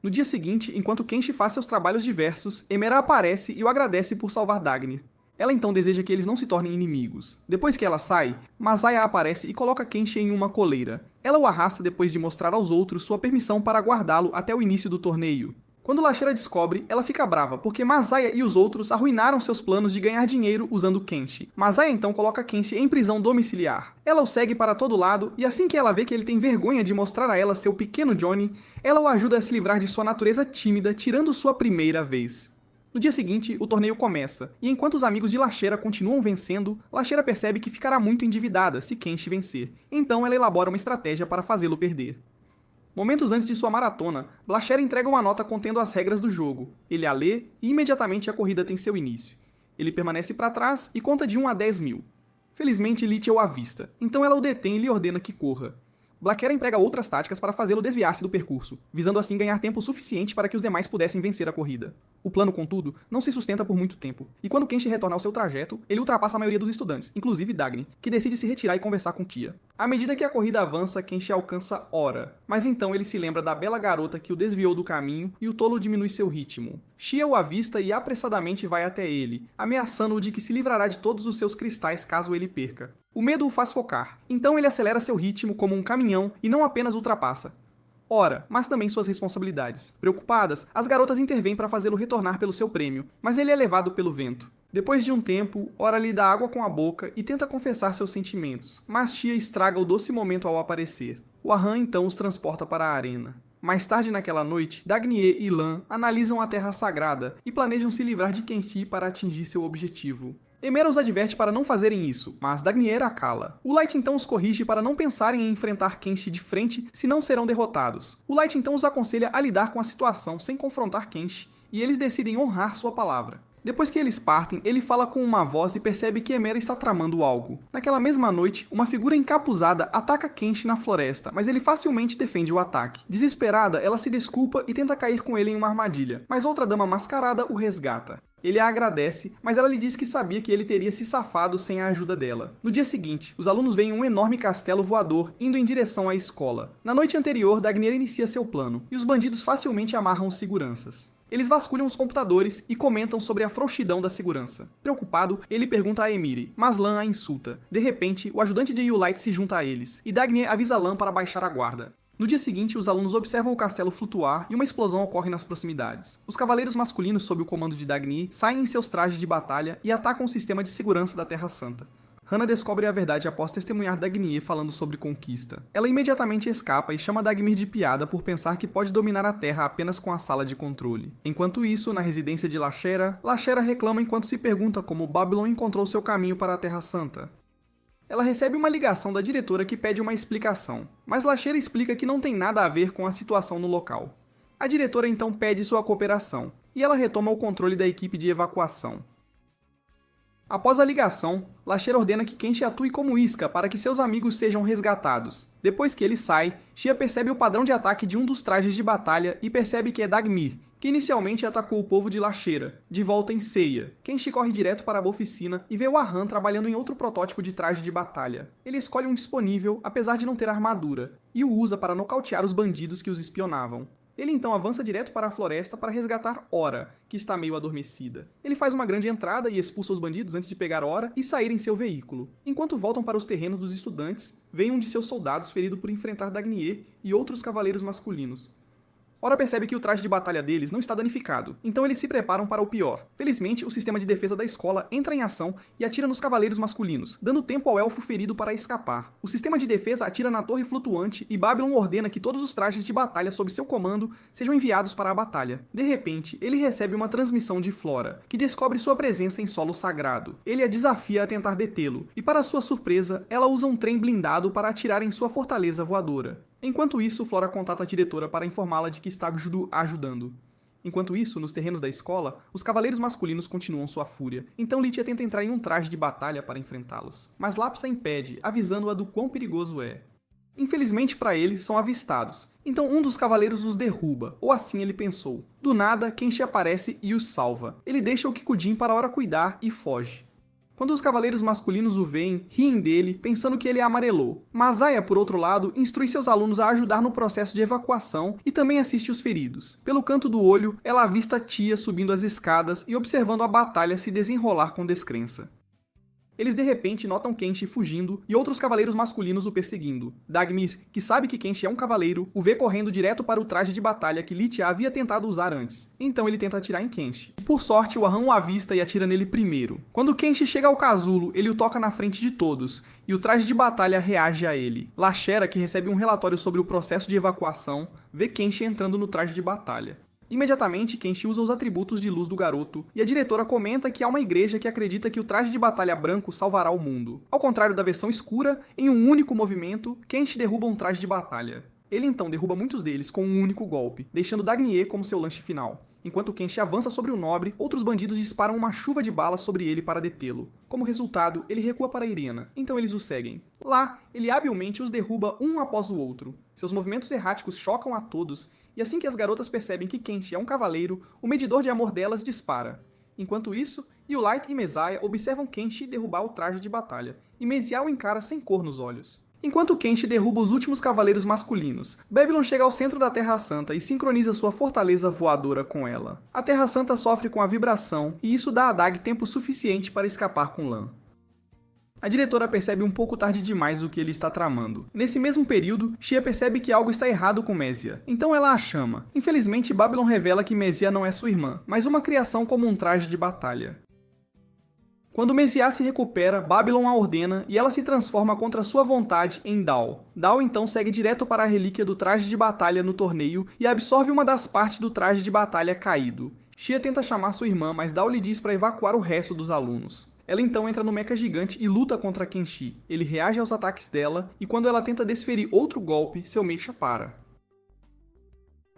No dia seguinte, enquanto Kenshi faz seus trabalhos diversos, Emera aparece e o agradece por salvar Dagny. Ela então deseja que eles não se tornem inimigos. Depois que ela sai, Masaya aparece e coloca Kenshi em uma coleira. Ela o arrasta depois de mostrar aos outros sua permissão para guardá-lo até o início do torneio. Quando Lashera descobre, ela fica brava, porque Masaya e os outros arruinaram seus planos de ganhar dinheiro usando Kenshi. Masaya então coloca Kenshi em prisão domiciliar. Ela o segue para todo lado, e assim que ela vê que ele tem vergonha de mostrar a ela seu pequeno Johnny, ela o ajuda a se livrar de sua natureza tímida, tirando sua primeira vez. No dia seguinte, o torneio começa, e enquanto os amigos de Lashera continuam vencendo, Lashera percebe que ficará muito endividada se Kenshi vencer. Então ela elabora uma estratégia para fazê-lo perder. Momentos antes de sua maratona, Lashera entrega uma nota contendo as regras do jogo. Ele a lê e imediatamente a corrida tem seu início. Ele permanece para trás e conta de 1 a 10 mil. Felizmente, Lich o avista, então ela o detém e lhe ordena que corra. Blackera emprega outras táticas para fazê-lo desviar-se do percurso, visando assim ganhar tempo suficiente para que os demais pudessem vencer a corrida. O plano, contudo, não se sustenta por muito tempo, e quando Kenshi retorna ao seu trajeto, ele ultrapassa a maioria dos estudantes, inclusive Dagny, que decide se retirar e conversar com Tia. À medida que a corrida avança, Kenshi alcança Ora, mas então ele se lembra da bela garota que o desviou do caminho e o tolo diminui seu ritmo. Shia o avista e apressadamente vai até ele, ameaçando-o de que se livrará de todos os seus cristais caso ele perca. O medo o faz focar, então ele acelera seu ritmo como um caminhão e não apenas ultrapassa. Ora, mas também suas responsabilidades. Preocupadas, as garotas intervêm para fazê-lo retornar pelo seu prêmio, mas ele é levado pelo vento. Depois de um tempo, Ora lhe dá água com a boca e tenta confessar seus sentimentos, mas Tia estraga o doce momento ao aparecer. O Ahn então os transporta para a arena. Mais tarde naquela noite, Dagny e Lan analisam a Terra Sagrada e planejam se livrar de Kenshi para atingir seu objetivo. Emera os adverte para não fazerem isso, mas Dagny a cala. O Light então os corrige para não pensarem em enfrentar Kenshi de frente, senão serão derrotados. O Light então os aconselha a lidar com a situação sem confrontar Kenshi, e eles decidem honrar sua palavra. Depois que eles partem, ele fala com uma voz e percebe que Emera está tramando algo. Naquela mesma noite, uma figura encapuzada ataca Kenshi na floresta, mas ele facilmente defende o ataque. Desesperada, ela se desculpa e tenta cair com ele em uma armadilha, mas outra dama mascarada o resgata. Ele a agradece, mas ela lhe diz que sabia que ele teria se safado sem a ajuda dela. No dia seguinte, os alunos veem um enorme castelo voador indo em direção à escola. Na noite anterior, Dagny inicia seu plano, e os bandidos facilmente amarram os seguranças. Eles vasculham os computadores e comentam sobre a frouxidão da segurança. Preocupado, ele pergunta a Emiri, mas Lan a insulta. De repente, o ajudante de Light se junta a eles, e Dagny avisa Lan para baixar a guarda. No dia seguinte, os alunos observam o castelo flutuar e uma explosão ocorre nas proximidades. Os cavaleiros masculinos sob o comando de Dagny saem em seus trajes de batalha e atacam o sistema de segurança da Terra Santa. Hana descobre a verdade após testemunhar Dagny falando sobre conquista. Ela imediatamente escapa e chama Dagmir de piada por pensar que pode dominar a Terra apenas com a sala de controle. Enquanto isso, na residência de Lashera, Lashera reclama enquanto se pergunta como Babylon encontrou seu caminho para a Terra Santa. Ela recebe uma ligação da diretora que pede uma explicação, mas Lashera explica que não tem nada a ver com a situação no local. A diretora então pede sua cooperação, e ela retoma o controle da equipe de evacuação. Após a ligação, Lashera ordena que Kenshi atue como isca para que seus amigos sejam resgatados. Depois que ele sai, Shia percebe o padrão de ataque de um dos trajes de batalha e percebe que é Dagmir, que inicialmente atacou o povo de Lashera, de volta em Seiya. Kenshi corre direto para a oficina e vê o Ahn trabalhando em outro protótipo de traje de batalha. Ele escolhe um disponível, apesar de não ter armadura, e o usa para nocautear os bandidos que os espionavam. Ele então avança direto para a floresta para resgatar Ora, que está meio adormecida. Ele faz uma grande entrada e expulsa os bandidos antes de pegar Ora e sair em seu veículo. Enquanto voltam para os terrenos dos estudantes, vem um de seus soldados ferido por enfrentar Dagny e outros cavaleiros masculinos. Ora percebe que o traje de batalha deles não está danificado, então eles se preparam para o pior. Felizmente, o sistema de defesa da escola entra em ação e atira nos cavaleiros masculinos, dando tempo ao elfo ferido para escapar. O sistema de defesa atira na torre flutuante e Babylon ordena que todos os trajes de batalha sob seu comando sejam enviados para a batalha. De repente, ele recebe uma transmissão de Flora, que descobre sua presença em solo sagrado. Ele a desafia a tentar detê-lo, e para sua surpresa, ela usa um trem blindado para atirar em sua fortaleza voadora. Enquanto isso, Flora contata a diretora para informá-la de que está ajudando. Enquanto isso, nos terrenos da escola, os cavaleiros masculinos continuam sua fúria, então Litia tenta entrar em um traje de batalha para enfrentá-los. Mas Lapsa impede, avisando-a do quão perigoso é. Infelizmente para ele, são avistados, então um dos cavaleiros os derruba, ou assim ele pensou. Do nada, Kenshi aparece e os salva. Ele deixa o Kikujin para Ora cuidar e foge. Quando os cavaleiros masculinos o veem, riem dele, pensando que ele amarelou. Mas Aya, por outro lado, instrui seus alunos a ajudar no processo de evacuação e também assiste os feridos. Pelo canto do olho, ela avista Tia subindo as escadas e observando a batalha se desenrolar com descrença. Eles de repente notam Kenshi fugindo e outros cavaleiros masculinos o perseguindo. Dagmir, que sabe que Kenshi é um cavaleiro, o vê correndo direto para o traje de batalha que Litia havia tentado usar antes. Então ele tenta atirar em Kenshi. Por sorte, o Ahn o avista e atira nele primeiro. Quando Kenshi chega ao casulo, ele o toca na frente de todos, e o traje de batalha reage a ele. Lashera, que recebe um relatório sobre o processo de evacuação, vê Kenshi entrando no traje de batalha. Imediatamente, Kenshi usa os atributos de luz do garoto, e a diretora comenta que há uma igreja que acredita que o traje de batalha branco salvará o mundo. Ao contrário da versão escura, em um único movimento, Kenshi derruba um traje de batalha. Ele então derruba muitos deles com um único golpe, deixando Dagny como seu lanche final. Enquanto Kenshi avança sobre o nobre, outros bandidos disparam uma chuva de balas sobre ele para detê-lo. Como resultado, ele recua para Irina, então eles o seguem. Lá, ele habilmente os derruba um após o outro. Seus movimentos erráticos chocam a todos, e assim que as garotas percebem que Kenshi é um cavaleiro, o medidor de amor delas dispara. Enquanto isso, Light e Messiah observam Kenshi derrubar o traje de batalha, e Messiah o encara sem cor nos olhos. Enquanto Kenshi derruba os últimos cavaleiros masculinos, Babylon chega ao centro da Terra Santa e sincroniza sua fortaleza voadora com ela. A Terra Santa sofre com a vibração, e isso dá a Dag tempo suficiente para escapar com Lan. A diretora percebe um pouco tarde demais o que ele está tramando. Nesse mesmo período, Shia percebe que algo está errado com Messiah, então ela a chama. Infelizmente, Babylon revela que Messiah não é sua irmã, mas uma criação como um traje de batalha. Quando Messiah se recupera, Babylon a ordena e ela se transforma contra sua vontade em Dao. Dao então segue direto para a relíquia do traje de batalha no torneio e absorve uma das partes do traje de batalha caído. Shia tenta chamar sua irmã, mas Dao lhe diz para evacuar o resto dos alunos. Ela então entra no mecha gigante e luta contra Kenshi. Ele reage aos ataques dela e quando ela tenta desferir outro golpe, seu mecha para.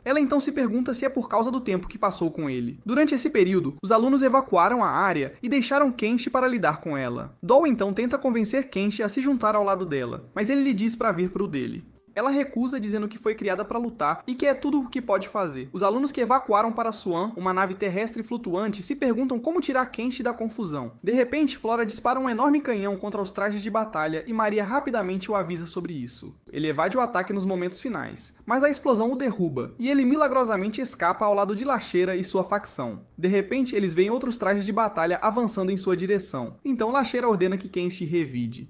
Ela então se pergunta se é por causa do tempo que passou com ele. Durante esse período, os alunos evacuaram a área e deixaram Kenshi para lidar com ela. Dou então tenta convencer Kenshi a se juntar ao lado dela, mas ele lhe diz para vir pro dele. Ela recusa, dizendo que foi criada para lutar e que é tudo o que pode fazer. Os alunos que evacuaram para Swan, uma nave terrestre flutuante, se perguntam como tirar Kenshi da confusão. De repente, Flora dispara um enorme canhão contra os trajes de batalha e Maria rapidamente o avisa sobre isso. Ele evade o ataque nos momentos finais, mas a explosão o derruba, e ele milagrosamente escapa ao lado de Lacheira e sua facção. De repente, eles veem outros trajes de batalha avançando em sua direção, então Lacheira ordena que Kenshi revide.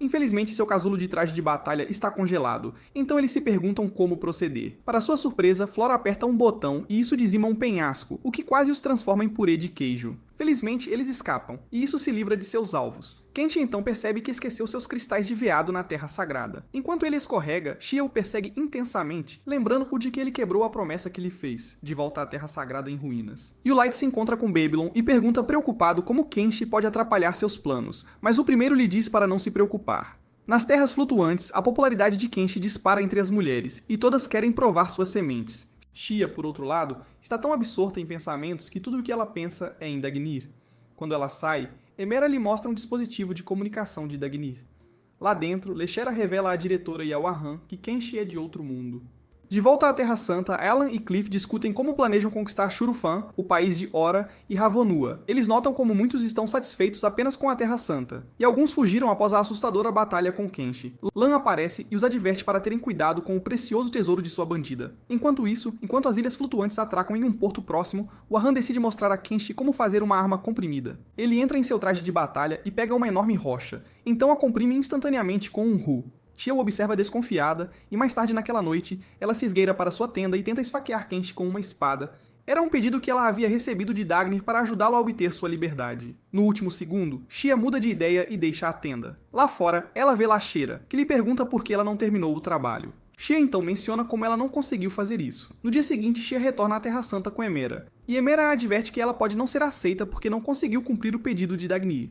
Infelizmente, seu casulo de traje de batalha está congelado, então eles se perguntam como proceder. Para sua surpresa, Flora aperta um botão e isso dizima um penhasco, o que quase os transforma em purê de queijo. Felizmente, eles escapam, e isso se livra de seus alvos. Kenshi então percebe que esqueceu seus cristais de veado na Terra Sagrada. Enquanto ele escorrega, Shia o persegue intensamente, lembrando-o de que ele quebrou a promessa que lhe fez, de voltar à Terra Sagrada em ruínas. Light se encontra com Babylon e pergunta preocupado como Kenshi pode atrapalhar seus planos, mas o primeiro lhe diz para não se preocupar. Nas terras flutuantes, a popularidade de Kenshi dispara entre as mulheres, e todas querem provar suas sementes. Shia, por outro lado, está tão absorta em pensamentos que tudo o que ela pensa é em Dagnir. Quando ela sai, Emera lhe mostra um dispositivo de comunicação de Dagnir. Lá dentro, Leshera revela à diretora e ao Ahran que Kenshi é de outro mundo. De volta à Terra Santa, Alan e Cliff discutem como planejam conquistar Shurufan, o país de Ora e Ravonua. Eles notam como muitos estão satisfeitos apenas com a Terra Santa, e alguns fugiram após a assustadora batalha com Kenshi. Lan aparece e os adverte para terem cuidado com o precioso tesouro de sua bandida. Enquanto isso, enquanto as ilhas flutuantes atracam em um porto próximo, o Ahran decide mostrar a Kenshi como fazer uma arma comprimida. Ele entra em seu traje de batalha e pega uma enorme rocha, então a comprime instantaneamente com um Ru. Shia o observa desconfiada, e mais tarde naquela noite, ela se esgueira para sua tenda e tenta esfaquear Kenshi com uma espada. Era um pedido que ela havia recebido de Dagnir para ajudá-lo a obter sua liberdade. No último segundo, Shia muda de ideia e deixa a tenda. Lá fora, ela vê Lacheira, que lhe pergunta por que ela não terminou o trabalho. Shia então menciona como ela não conseguiu fazer isso. No dia seguinte, Shia retorna à Terra Santa com Emera, e Emera a adverte que ela pode não ser aceita porque não conseguiu cumprir o pedido de Dagnir.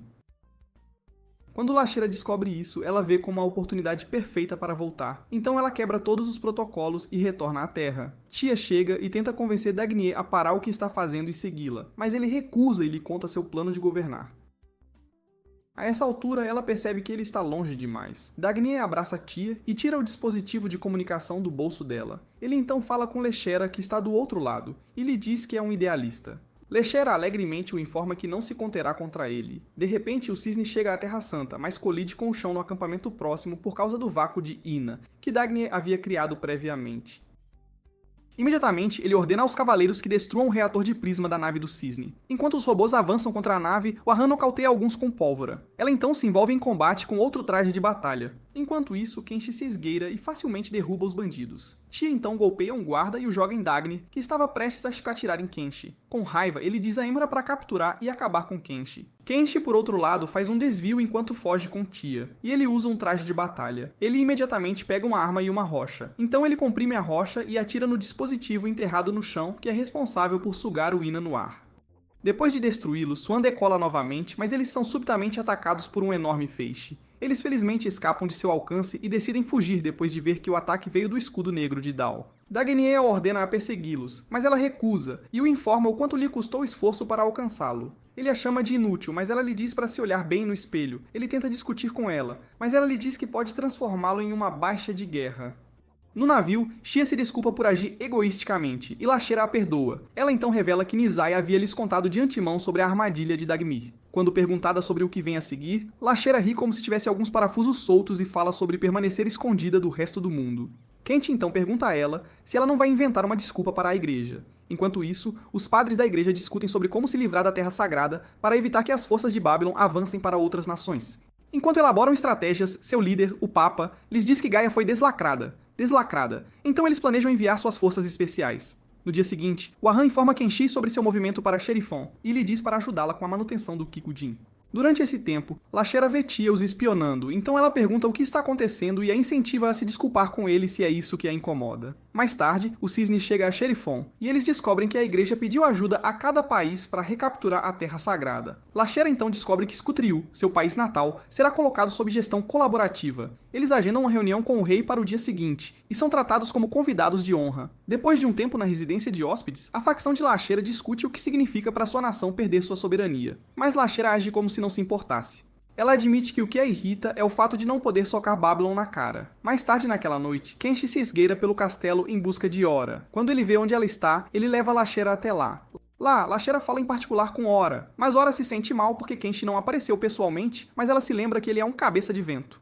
Quando Lacheira descobre isso, ela vê como a oportunidade perfeita para voltar. Então ela quebra todos os protocolos e retorna à Terra. Shia chega e tenta convencer Dagnir a parar o que está fazendo e segui-la, mas ele recusa e lhe conta seu plano de governar. A essa altura, ela percebe que ele está longe demais. Dagnir abraça a tia e tira o dispositivo de comunicação do bolso dela. Ele então fala com Leshera, que está do outro lado, e lhe diz que é um idealista. Leshera alegremente o informa que não se conterá contra ele. De repente, o cisne chega à Terra Santa, mas colide com o chão no acampamento próximo por causa do vácuo de Ina, que Dagnir havia criado previamente. Imediatamente, ele ordena aos cavaleiros que destruam o reator de prisma da nave do cisne. Enquanto os robôs avançam contra a nave, o Ahran nocauteia alguns com pólvora. Ela então se envolve em combate com outro traje de batalha. Enquanto isso, Kenshi se esgueira e facilmente derruba os bandidos. Tia então golpeia um guarda e o joga em Dagnir, que estava prestes a atirar em Kenshi. Com raiva, ele diz a Emera para capturar e acabar com Kenshi. Kenshi, por outro lado, faz um desvio enquanto foge com Tia, e ele usa um traje de batalha. Ele imediatamente pega uma arma e uma rocha. Então ele comprime a rocha e atira no dispositivo enterrado no chão, que é responsável por sugar o Ina no ar. Depois de destruí-los, Swan decola novamente, mas eles são subitamente atacados por um enorme feixe. Eles felizmente escapam de seu alcance e decidem fugir depois de ver que o ataque veio do escudo negro de Dal. Dagnier ordena a persegui-los, mas ela recusa e o informa o quanto lhe custou esforço para alcançá-lo. Ele a chama de inútil, mas ela lhe diz para se olhar bem no espelho. Ele tenta discutir com ela, mas ela lhe diz que pode transformá-lo em uma baixa de guerra. No navio, Xia se desculpa por agir egoisticamente, e Lashera a perdoa. Ela então revela que Nizai havia lhes contado de antemão sobre a armadilha de Dagmir. Quando perguntada sobre o que vem a seguir, Lashera ri como se tivesse alguns parafusos soltos e fala sobre permanecer escondida do resto do mundo. Kenshi então pergunta a ela se ela não vai inventar uma desculpa para a igreja. Enquanto isso, os padres da igreja discutem sobre como se livrar da Terra Sagrada para evitar que as forças de Babylon avancem para outras nações. Enquanto elaboram estratégias, seu líder, o Papa, lhes diz que Gaia foi deslacrada. Então eles planejam enviar suas forças especiais. No dia seguinte, o Ahan informa Kenshi sobre seu movimento para Sherifon e lhe diz para ajudá-la com a manutenção do Kikujin. Durante esse tempo, Lashera vê Tia os espionando, então ela pergunta o que está acontecendo e a incentiva a se desculpar com ele se é isso que a incomoda. Mais tarde, o Cisne chega a Sherifon, e eles descobrem que a igreja pediu ajuda a cada país para recapturar a Terra Sagrada. Lashera então descobre que Scutriu, seu país natal, será colocado sob gestão colaborativa. Eles agendam uma reunião com o rei para o dia seguinte, e são tratados como convidados de honra. Depois de um tempo na residência de hóspedes, a facção de Lashera discute o que significa para sua nação perder sua soberania. Mas Lashera age como se não se importasse. Ela admite que o que a irrita é o fato de não poder socar Babylon na cara. Mais tarde naquela noite, Kenshi se esgueira pelo castelo em busca de Ora. Quando ele vê onde ela está, ele leva Lashera até lá. Lá, Lashera fala em particular com Ora, mas Ora se sente mal porque Kenshi não apareceu pessoalmente, mas ela se lembra que ele é um cabeça de vento.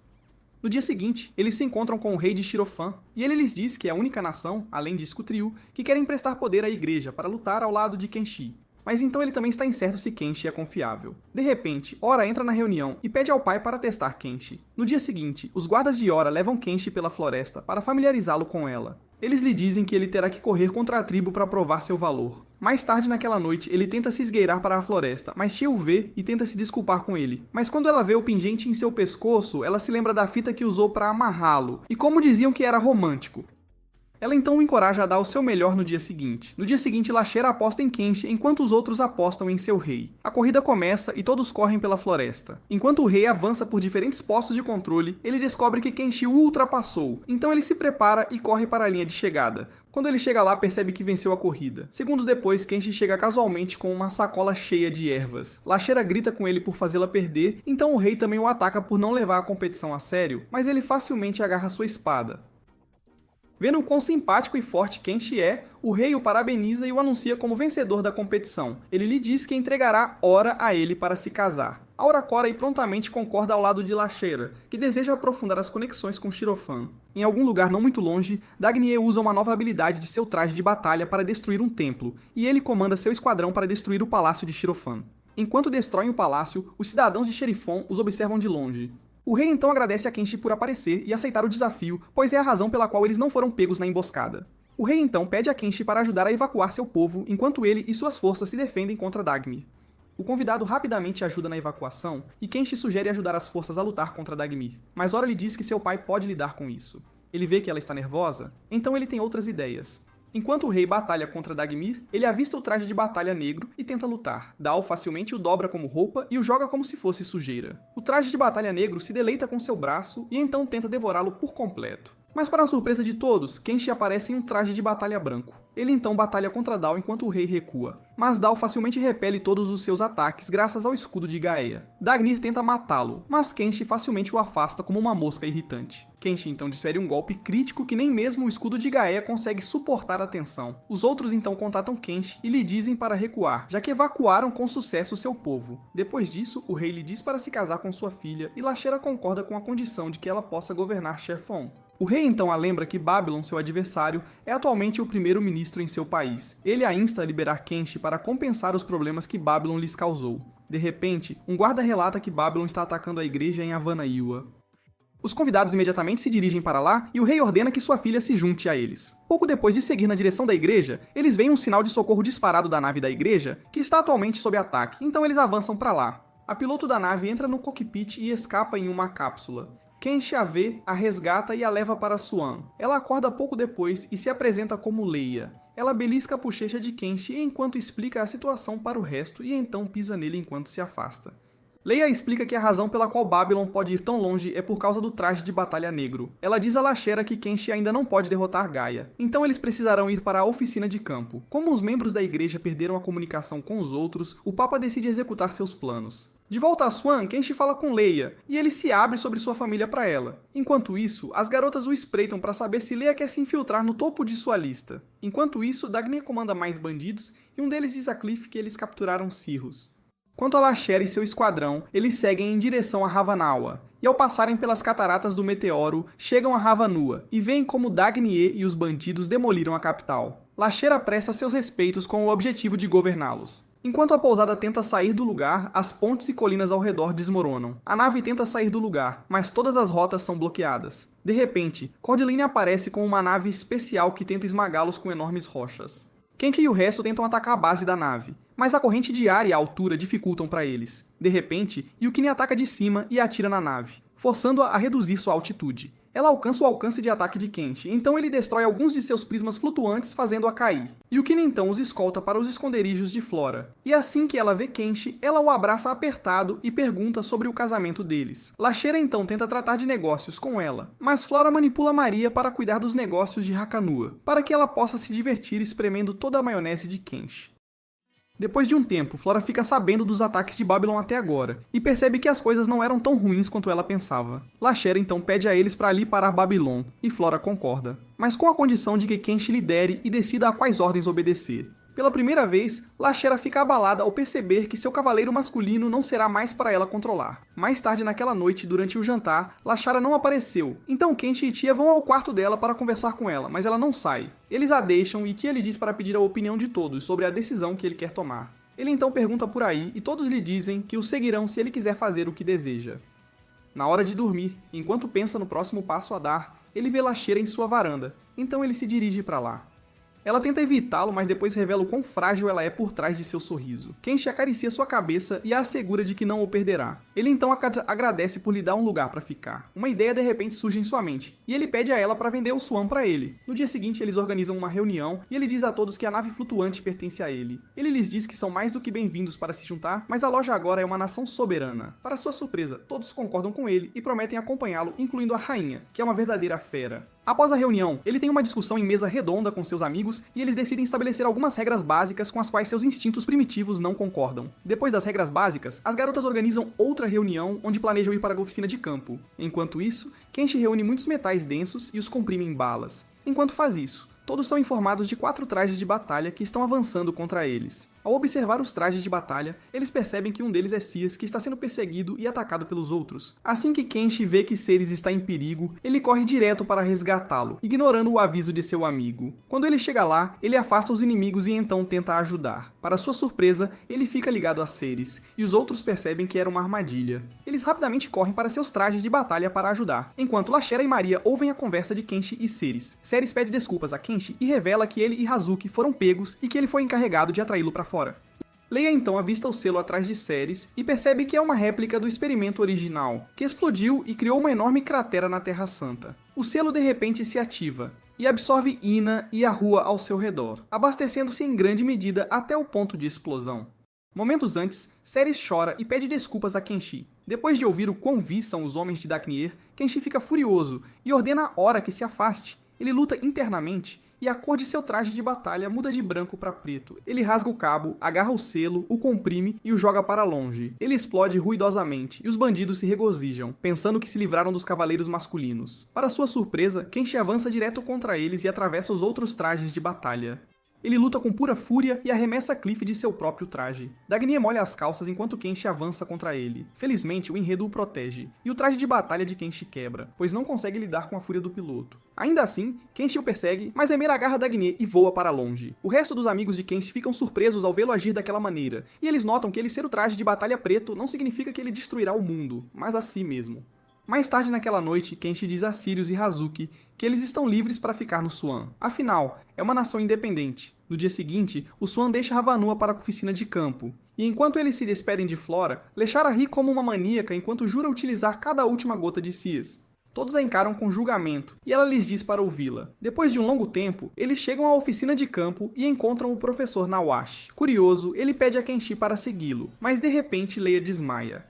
No dia seguinte, eles se encontram com o rei de Shirofan, e ele lhes diz que é a única nação, além de Scutriu, que quer emprestar poder à igreja para lutar ao lado de Kenshi. Mas então ele também está incerto se Kenshi é confiável. De repente, Ora entra na reunião e pede ao pai para testar Kenshi. No dia seguinte, os guardas de Ora levam Kenshi pela floresta para familiarizá-lo com ela. Eles lhe dizem que ele terá que correr contra a tribo para provar seu valor. Mais tarde naquela noite, ele tenta se esgueirar para a floresta, mas Tia o vê e tenta se desculpar com ele. Mas quando ela vê o pingente em seu pescoço, ela se lembra da fita que usou para amarrá-lo, e como diziam que era romântico. Ela então o encoraja a dar o seu melhor no dia seguinte. No dia seguinte, Lashera aposta em Kenshi, enquanto os outros apostam em seu rei. A corrida começa e todos correm pela floresta. Enquanto o rei avança por diferentes postos de controle, ele descobre que Kenshi o ultrapassou. Então ele se prepara e corre para a linha de chegada. Quando ele chega lá, percebe que venceu a corrida. Segundos depois, Kenshi chega casualmente com uma sacola cheia de ervas. Lashera grita com ele por fazê-la perder, então o rei também o ataca por não levar a competição a sério, mas ele facilmente agarra sua espada. Vendo o quão simpático e forte Kenshi é, o rei o parabeniza e o anuncia como vencedor da competição. Ele lhe diz que entregará Ora a ele para se casar. Aura Cora prontamente concorda ao lado de Lashera, que deseja aprofundar as conexões com Shirofan. Em algum lugar não muito longe, Dagnier usa uma nova habilidade de seu traje de batalha para destruir um templo, e ele comanda seu esquadrão para destruir o palácio de Shirofan. Enquanto destroem o palácio, os cidadãos de Sherifon os observam de longe. O rei então agradece a Kenshi por aparecer e aceitar o desafio, pois é a razão pela qual eles não foram pegos na emboscada. O rei então pede a Kenshi para ajudar a evacuar seu povo, enquanto ele e suas forças se defendem contra Dagmir. O convidado rapidamente ajuda na evacuação, e Kenshi sugere ajudar as forças a lutar contra Dagmir, mas Ora lhe diz que seu pai pode lidar com isso. Ele vê que ela está nervosa, então ele tem outras ideias. Enquanto o rei batalha contra Dagmir, ele avista o traje de batalha negro e tenta lutar. Dal facilmente o dobra como roupa e o joga como se fosse sujeira. O traje de batalha negro se deleita com seu braço e então tenta devorá-lo por completo. Mas para a surpresa de todos, Kenshi aparece em um traje de batalha branco. Ele então batalha contra Dal enquanto o rei recua. Mas Dal facilmente repele todos os seus ataques graças ao escudo de Gaea. Dagmir tenta matá-lo, mas Kenshi facilmente o afasta como uma mosca irritante. Kenshi então desfere um golpe crítico que nem mesmo o escudo de Gaea consegue suportar a tensão. Os outros então contatam Kenshi e lhe dizem para recuar, já que evacuaram com sucesso seu povo. Depois disso, o rei lhe diz para se casar com sua filha e Lashera concorda com a condição de que ela possa governar Sherfon. O rei então a lembra que Babylon, seu adversário, é atualmente o primeiro-ministro em seu país. Ele a insta a liberar Kenshi para compensar os problemas que Babylon lhes causou. De repente, um guarda relata que Babylon está atacando a igreja em Havana-Iwa. Os convidados imediatamente se dirigem para lá e o rei ordena que sua filha se junte a eles. Pouco depois de seguir na direção da igreja, eles veem um sinal de socorro disparado da nave da igreja, que está atualmente sob ataque, então eles avançam para lá. A piloto da nave entra no cockpit e escapa em uma cápsula. Kenshi a vê, a resgata e a leva para Suan. Ela acorda pouco depois e se apresenta como Leia. Ela belisca a bochecha de Kenshi enquanto explica a situação para o resto e então pisa nele enquanto se afasta. Leia explica que a razão pela qual Babylon pode ir tão longe é por causa do traje de batalha negro. Ela diz a Lashera que Kenshi ainda não pode derrotar Gaia, então eles precisarão ir para a oficina de campo. Como os membros da igreja perderam a comunicação com os outros, o Papa decide executar seus planos. De volta a Swan, Kenshi fala com Leia, e ele se abre sobre sua família para ela. Enquanto isso, as garotas o espreitam para saber se Leia quer se infiltrar no topo de sua lista. Enquanto isso, Dagny comanda mais bandidos, e um deles diz a Cliff que eles capturaram Cirrus. Quanto a Lashera e seu esquadrão, eles seguem em direção a Havanawa, e ao passarem pelas cataratas do meteoro, chegam a Havanua, e veem como Dagny e os bandidos demoliram a capital. Lashera presta seus respeitos com o objetivo de governá-los. Enquanto a pousada tenta sair do lugar, as pontes e colinas ao redor desmoronam. A nave tenta sair do lugar, mas todas as rotas são bloqueadas. De repente, Cordeline aparece com uma nave especial que tenta esmagá-los com enormes rochas. Kenshi e o resto tentam atacar a base da nave, mas a corrente de ar e a altura dificultam para eles. De repente, Yukine ataca de cima e atira na nave, forçando-a a reduzir sua altitude. Ela alcança o alcance de ataque de Kenshi, então ele destrói alguns de seus prismas flutuantes, fazendo-a cair. Yukine então os escolta para os esconderijos de Flora. E assim que ela vê Kenshi, ela o abraça apertado e pergunta sobre o casamento deles. Lashera então tenta tratar de negócios com ela, mas Flora manipula Maria para cuidar dos negócios de Hakanua, para que ela possa se divertir espremendo toda a maionese de Kenshi. Depois de um tempo, Flora fica sabendo dos ataques de Babylon até agora, e percebe que as coisas não eram tão ruins quanto ela pensava. Lashera então pede a eles para ali parar Babylon, e Flora concorda, mas com a condição de que Kenshi lidere e decida a quais ordens obedecer. Pela primeira vez, Lashera fica abalada ao perceber que seu cavaleiro masculino não será mais para ela controlar. Mais tarde naquela noite, durante o jantar, Lashera não apareceu, então Kenshi e Tia vão ao quarto dela para conversar com ela, mas ela não sai. Eles a deixam e Tia lhe diz para pedir a opinião de todos sobre a decisão que ele quer tomar. Ele então pergunta por aí e todos lhe dizem que o seguirão se ele quiser fazer o que deseja. Na hora de dormir, enquanto pensa no próximo passo a dar, ele vê Lashera em sua varanda, então ele se dirige para lá. Ela tenta evitá-lo, mas depois revela o quão frágil ela é por trás de seu sorriso. Kenshi acaricia sua cabeça e a assegura de que não o perderá. Ele então agradece por lhe dar um lugar para ficar. Uma ideia de repente surge em sua mente, e ele pede a ela para vender o Swan para ele. No dia seguinte, eles organizam uma reunião, e ele diz a todos que a nave flutuante pertence a ele. Ele lhes diz que são mais do que bem-vindos para se juntar, mas a loja agora é uma nação soberana. Para sua surpresa, todos concordam com ele e prometem acompanhá-lo, incluindo a rainha, que é uma verdadeira fera. Após a reunião, ele tem uma discussão em mesa redonda com seus amigos e eles decidem estabelecer algumas regras básicas com as quais seus instintos primitivos não concordam. Depois das regras básicas, as garotas organizam outra reunião onde planejam ir para a oficina de campo. Enquanto isso, Kenshi reúne muitos metais densos e os comprime em balas. Enquanto faz isso, todos são informados de 4 trajes de batalha que estão avançando contra eles. Ao observar os trajes de batalha, eles percebem que um deles é Sears, que está sendo perseguido e atacado pelos outros. Assim que Kenshi vê que Ceres está em perigo, ele corre direto para resgatá-lo, ignorando o aviso de seu amigo. Quando ele chega lá, ele afasta os inimigos e então tenta ajudar. Para sua surpresa, ele fica ligado a Ceres, e os outros percebem que era uma armadilha. Eles rapidamente correm para seus trajes de batalha para ajudar, enquanto Lashera e Maria ouvem a conversa de Kenshi e Ceres. Ceres pede desculpas a Kenshi e revela que ele e Hazuki foram pegos e que ele foi encarregado de atraí-lo para fora. Leia então avista o selo atrás de Ceres e percebe que é uma réplica do experimento original, que explodiu e criou uma enorme cratera na Terra Santa. O selo de repente se ativa e absorve Ina e a rua ao seu redor, abastecendo-se em grande medida até o ponto de explosão. Momentos antes, Ceres chora e pede desculpas a Kenshi. Depois de ouvir o quão vis são os homens de Dagnier, Kenshi fica furioso e ordena a Hora que se afaste. Ele luta internamente e a cor de seu traje de batalha muda de branco para preto. Ele rasga o cabo, agarra o selo, o comprime e o joga para longe. Ele explode ruidosamente, e os bandidos se regozijam, pensando que se livraram dos cavaleiros masculinos. Para sua surpresa, Kenshi avança direto contra eles e atravessa os outros trajes de batalha. Ele luta com pura fúria e arremessa Cliff de seu próprio traje. Dagny molha as calças enquanto Kenshi avança contra ele. Felizmente, o enredo o protege, e o traje de batalha de Kenshi quebra, pois não consegue lidar com a fúria do piloto. Ainda assim, Kenshi o persegue, mas Emir agarra Dagny e voa para longe. O resto dos amigos de Kenshi ficam surpresos ao vê-lo agir daquela maneira, e eles notam que ele ser o traje de batalha preto não significa que ele destruirá o mundo, mas a si mesmo. Mais tarde naquela noite, Kenshi diz a Sirius e Hazuki que eles estão livres para ficar no Swan. Afinal, é uma nação independente. No dia seguinte, o Swan deixa Havanua para a oficina de campo. E enquanto eles se despedem de Flora, Leshara ri como uma maníaca enquanto jura utilizar cada última gota de Sears. Todos a encaram com julgamento, e ela lhes diz para ouvi-la. Depois de um longo tempo, eles chegam à oficina de campo e encontram o professor Nawash. Curioso, ele pede a Kenshi para segui-lo, mas de repente Leia desmaia.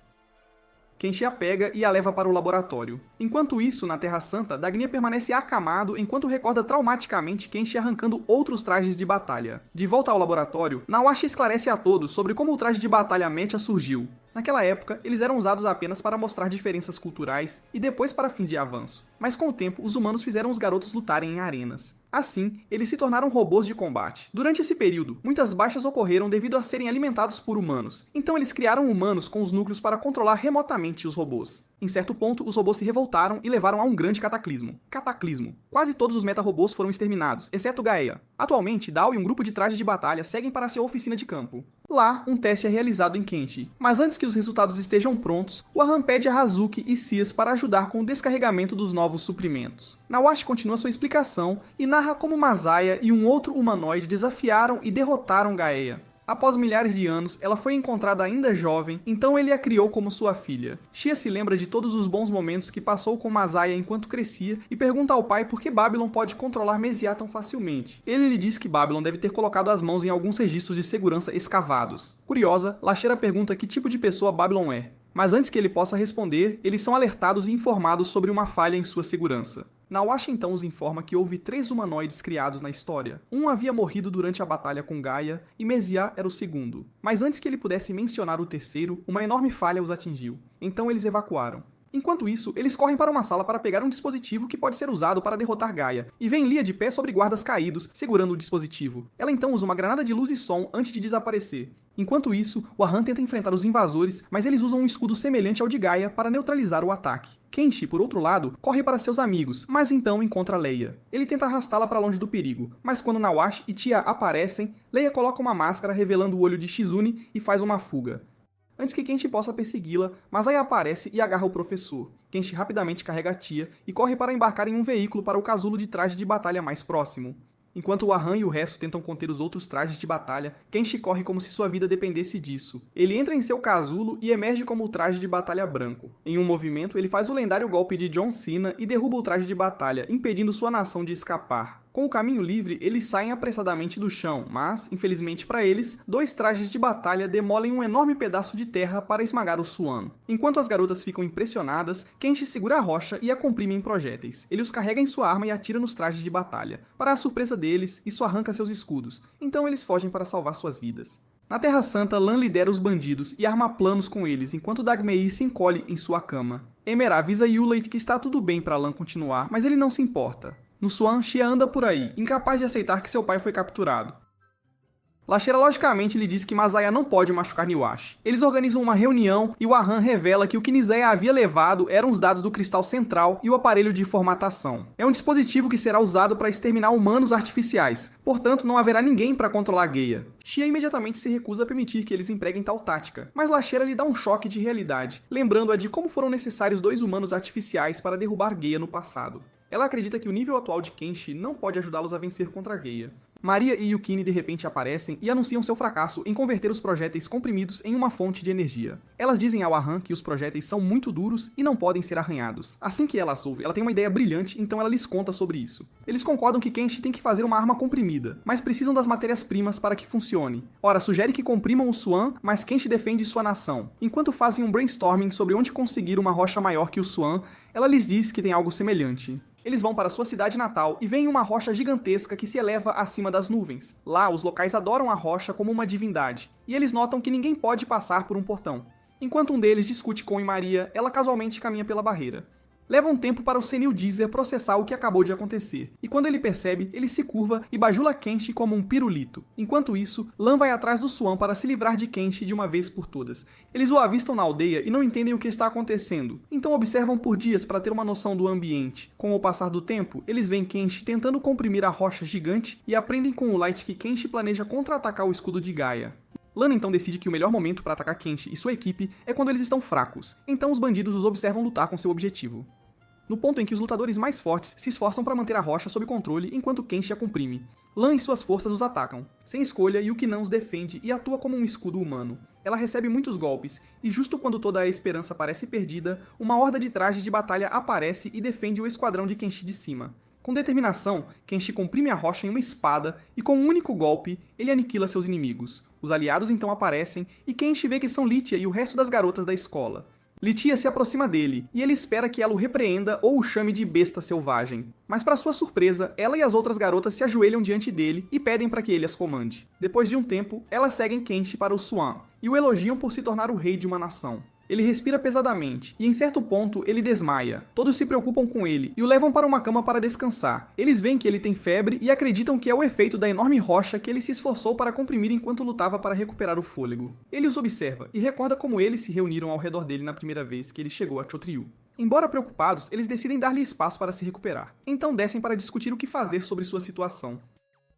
Kenshi a pega e a leva para o laboratório. Enquanto isso, na Terra Santa, Dagnia permanece acamado enquanto recorda traumaticamente Kenshi arrancando outros trajes de batalha. De volta ao laboratório, Nawashi esclarece a todos sobre como o traje de batalha Mecha surgiu. Naquela época, eles eram usados apenas para mostrar diferenças culturais e depois para fins de avanço. Mas com o tempo, os humanos fizeram os garotos lutarem em arenas. Assim, eles se tornaram robôs de combate. Durante esse período, muitas baixas ocorreram devido a serem alimentados por humanos. Então eles criaram humanos com os núcleos para controlar remotamente os robôs. Em certo ponto, os robôs se revoltaram e levaram a um grande cataclismo. Quase todos os meta-robôs foram exterminados, exceto Gaia. Atualmente, Dao e um grupo de trajes de batalha seguem para sua oficina de campo. Lá, um teste é realizado em Kenshi. Mas antes que os resultados estejam prontos, o Ahan pede a Hazuki e Cias para ajudar com o descarregamento dos novos suprimentos. Nawashi continua sua explicação e narra como Masaya e um outro humanoide desafiaram e derrotaram Gaia. Após milhares de anos, ela foi encontrada ainda jovem, então ele a criou como sua filha. Shia se lembra de todos os bons momentos que passou com Masaya enquanto crescia e pergunta ao pai por que Babylon pode controlar Mesiá tão facilmente. Ele lhe diz que Babylon deve ter colocado as mãos em alguns registros de segurança escavados. Curiosa, Lashera pergunta que tipo de pessoa Babylon é. Mas antes que ele possa responder, eles são alertados e informados sobre uma falha em sua segurança. Nawashi então os informa que houve 3 humanoides criados na história. Um havia morrido durante a batalha com Gaia, e Mesiá era o segundo. Mas antes que ele pudesse mencionar o terceiro, uma enorme falha os atingiu. Então eles evacuaram. Enquanto isso, eles correm para uma sala para pegar um dispositivo que pode ser usado para derrotar Gaia, e vem Lia de pé sobre guardas caídos, segurando o dispositivo. Ela então usa uma granada de luz e som antes de desaparecer. Enquanto isso, o Ahan tenta enfrentar os invasores, mas eles usam um escudo semelhante ao de Gaia para neutralizar o ataque. Kenshi, por outro lado, corre para seus amigos, mas então encontra Leia. Ele tenta arrastá-la para longe do perigo, mas quando Nawashi e Tia aparecem, Leia coloca uma máscara revelando o olho de Shizune e faz uma fuga. Antes que Kenshi possa persegui-la, Masaya aparece e agarra o professor. Kenshi rapidamente carrega a Tia e corre para embarcar em um veículo para o casulo de traje de batalha mais próximo. Enquanto o Ahan e o resto tentam conter os outros trajes de batalha, Kenshi corre como se sua vida dependesse disso. Ele entra em seu casulo e emerge como o traje de batalha branco. Em um movimento, ele faz o lendário golpe de John Cena e derruba o traje de batalha, impedindo sua nação de escapar. Com o caminho livre, eles saem apressadamente do chão, mas, infelizmente para eles, 2 trajes de batalha demolem um enorme pedaço de terra para esmagar o Swan. Enquanto as garotas ficam impressionadas, Kenshi segura a rocha e a comprime em projéteis. Ele os carrega em sua arma e atira nos trajes de batalha. Para a surpresa deles, isso arranca seus escudos, então eles fogem para salvar suas vidas. Na Terra Santa, Lan lidera os bandidos e arma planos com eles, enquanto Dagmeir se encolhe em sua cama. Emerá avisa Yuleit que está tudo bem para Lan continuar, mas ele não se importa. No Swan, Shia anda por aí, incapaz de aceitar que seu pai foi capturado. Lashera logicamente lhe diz que Masaya não pode machucar Nawashi. Eles organizam uma reunião e o Ahan revela que o que Nizeya havia levado eram os dados do cristal central e o aparelho de formatação. É um dispositivo que será usado para exterminar humanos artificiais, portanto não haverá ninguém para controlar Gaia. Shia imediatamente se recusa a permitir que eles empreguem tal tática, mas Lashera lhe dá um choque de realidade, lembrando-a de como foram necessários 2 humanos artificiais para derrubar Gaia no passado. Ela acredita que o nível atual de Kenshi não pode ajudá-los a vencer contra Gaia. Maria e Yukine de repente aparecem e anunciam seu fracasso em converter os projéteis comprimidos em uma fonte de energia. Elas dizem ao Ahan que os projéteis são muito duros e não podem ser arranhados. Assim que ela ouve, ela tem uma ideia brilhante, então ela lhes conta sobre isso. Eles concordam que Kenshi tem que fazer uma arma comprimida, mas precisam das matérias-primas para que funcione. Ora, sugere que comprimam o Swan, mas Kenshi defende sua nação. Enquanto fazem um brainstorming sobre onde conseguir uma rocha maior que o Swan, ela lhes diz que tem algo semelhante. Eles vão para sua cidade natal e veem uma rocha gigantesca que se eleva acima das nuvens. Lá, os locais adoram a rocha como uma divindade, e eles notam que ninguém pode passar por um portão. Enquanto um deles discute com Maria, ela casualmente caminha pela barreira. Leva um tempo para o senil Deezer processar o que acabou de acontecer, e quando ele percebe, ele se curva e bajula Kenshi como um pirulito. Enquanto isso, Lan vai atrás do Swan para se livrar de Kenshi de uma vez por todas. Eles o avistam na aldeia e não entendem o que está acontecendo, então observam por dias para ter uma noção do ambiente. Com o passar do tempo, eles veem Kenshi tentando comprimir a rocha gigante e aprendem com o Light que Kenshi planeja contra-atacar o escudo de Gaia. Lan então decide que o melhor momento para atacar Kenshi e sua equipe é quando eles estão fracos, então os bandidos os observam lutar com seu objetivo. No ponto em que os lutadores mais fortes se esforçam para manter a rocha sob controle enquanto Kenshi a comprime. Lan e suas forças os atacam. Sem escolha, Yukinan os defende e atua como um escudo humano. Ela recebe muitos golpes, e justo quando toda a esperança parece perdida, uma horda de trajes de batalha aparece e defende o esquadrão de Kenshi de cima. Com determinação, Kenshi comprime a rocha em uma espada e com um único golpe, ele aniquila seus inimigos. Os aliados então aparecem e Kenshi vê que são Litia e o resto das garotas da escola. Litia se aproxima dele, e ele espera que ela o repreenda ou o chame de besta selvagem. Mas para sua surpresa, ela e as outras garotas se ajoelham diante dele e pedem para que ele as comande. Depois de um tempo, elas seguem Kenshi para o Swan, e o elogiam por se tornar o rei de uma nação. Ele respira pesadamente, e em certo ponto ele desmaia. Todos se preocupam com ele e o levam para uma cama para descansar. Eles veem que ele tem febre e acreditam que é o efeito da enorme rocha que ele se esforçou para comprimir enquanto lutava para recuperar o fôlego. Ele os observa e recorda como eles se reuniram ao redor dele na primeira vez que ele chegou a Chotryu. Embora preocupados, eles decidem dar-lhe espaço para se recuperar. Então descem para discutir o que fazer sobre sua situação.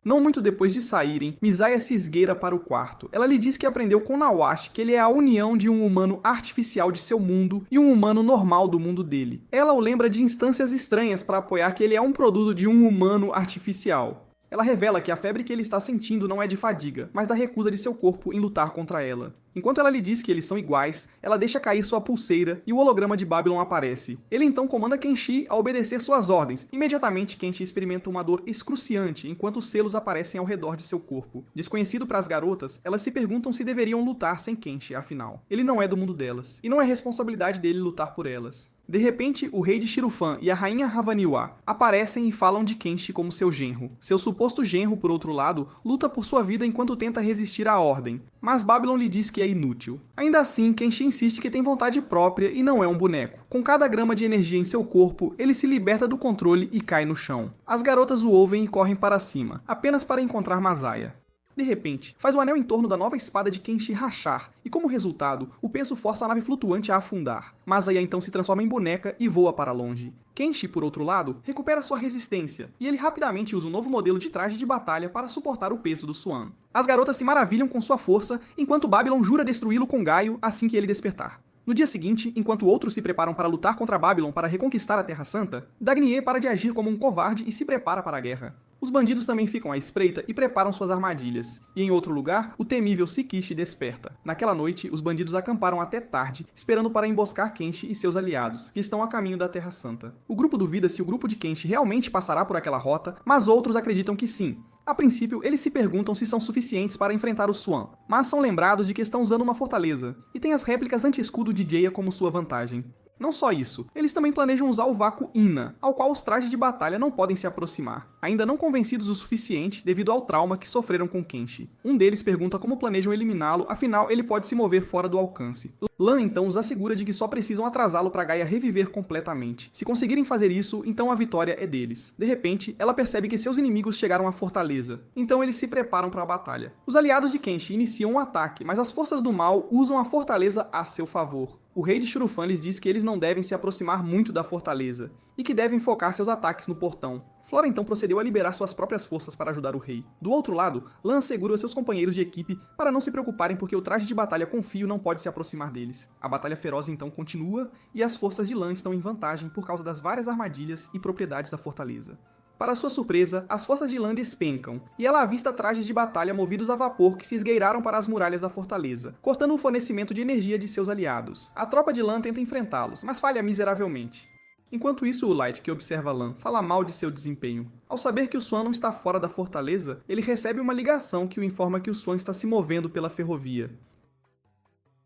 Não muito depois de saírem, Misaya se esgueira para o quarto. Ela lhe diz que aprendeu com Nawashi que ele é a união de um humano artificial de seu mundo e um humano normal do mundo dele. Ela o lembra de instâncias estranhas para apoiar que ele é um produto de um humano artificial. Ela revela que a febre que ele está sentindo não é de fadiga, mas da recusa de seu corpo em lutar contra ela. Enquanto ela lhe diz que eles são iguais, ela deixa cair sua pulseira e o holograma de Babylon aparece. Ele então comanda Kenshi a obedecer suas ordens. Imediatamente, Kenshi experimenta uma dor excruciante enquanto os selos aparecem ao redor de seu corpo. Desconhecido para as garotas, elas se perguntam se deveriam lutar sem Kenshi, afinal. Ele não é do mundo delas, e não é responsabilidade dele lutar por elas. De repente, o rei de Shirufan e a rainha Havaniwa aparecem e falam de Kenshi como seu genro. Seu suposto genro, por outro lado, luta por sua vida enquanto tenta resistir à ordem, mas Babylon lhe diz que é inútil. Ainda assim, Kenshi insiste que tem vontade própria e não é um boneco. Com cada grama de energia em seu corpo, ele se liberta do controle e cai no chão. As garotas o ouvem e correm para cima, apenas para encontrar Masaya. De repente, faz o anel em torno da nova espada de Kenshi rachar, e como resultado, o peso força a nave flutuante a afundar. Masaya então se transforma em boneca e voa para longe. Kenshi, por outro lado, recupera sua resistência, e ele rapidamente usa um novo modelo de traje de batalha para suportar o peso do Swan. As garotas se maravilham com sua força, enquanto Babylon jura destruí-lo com Gaio assim que ele despertar. No dia seguinte, enquanto outros se preparam para lutar contra Babylon para reconquistar a Terra Santa, Dagnier para de agir como um covarde e se prepara para a guerra. Os bandidos também ficam à espreita e preparam suas armadilhas. E em outro lugar, o temível Sikishi desperta. Naquela noite, os bandidos acamparam até tarde, esperando para emboscar Kenshi e seus aliados, que estão a caminho da Terra Santa. O grupo duvida se o grupo de Kenshi realmente passará por aquela rota, mas outros acreditam que sim. A princípio, eles se perguntam se são suficientes para enfrentar o Swan, mas são lembrados de que estão usando uma fortaleza, e tem as réplicas anti-escudo de Jeia como sua vantagem. Não só isso, eles também planejam usar o vácuo Ina, ao qual os trajes de batalha não podem se aproximar, ainda não convencidos o suficiente devido ao trauma que sofreram com Kenshi. Um deles pergunta como planejam eliminá-lo, afinal ele pode se mover fora do alcance. Lan então os assegura de que só precisam atrasá-lo para Gaia reviver completamente. Se conseguirem fazer isso, então a vitória é deles. De repente, ela percebe que seus inimigos chegaram à fortaleza, então eles se preparam para a batalha. Os aliados de Kenshi iniciam um ataque, mas as forças do mal usam a fortaleza a seu favor. O rei de Shurufan lhes diz que eles não devem se aproximar muito da fortaleza, e que devem focar seus ataques no portão. Flora então procedeu a liberar suas próprias forças para ajudar o rei. Do outro lado, Lan assegura seus companheiros de equipe para não se preocuparem porque o traje de batalha com fio não pode se aproximar deles. A batalha feroz então continua, e as forças de Lan estão em vantagem por causa das várias armadilhas e propriedades da fortaleza. Para sua surpresa, as forças de Lan despencam, e ela avista trajes de batalha movidos a vapor que se esgueiraram para as muralhas da fortaleza, cortando o fornecimento de energia de seus aliados. A tropa de Lan tenta enfrentá-los, mas falha miseravelmente. Enquanto isso, o Light, que observa Lan, fala mal de seu desempenho. Ao saber que o Swan não está fora da fortaleza, ele recebe uma ligação que o informa que o Swan está se movendo pela ferrovia.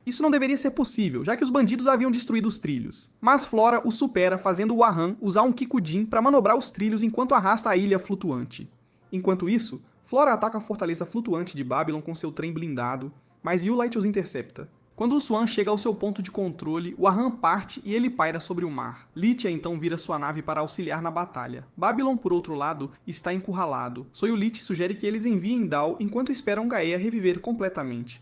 Isso não deveria ser possível, já que os bandidos haviam destruído os trilhos. Mas Flora o supera, fazendo o Ahan usar um Kikujin para manobrar os trilhos enquanto arrasta a ilha flutuante. Enquanto isso, Flora ataca a fortaleza flutuante de Babylon com seu trem blindado, mas Yulite os intercepta. Quando o Swan chega ao seu ponto de controle, o Ahan parte e ele paira sobre o mar. Litia então vira sua nave para auxiliar na batalha. Babylon, por outro lado, está encurralado. Soyulit sugere que eles enviem Dao enquanto esperam Gaia reviver completamente.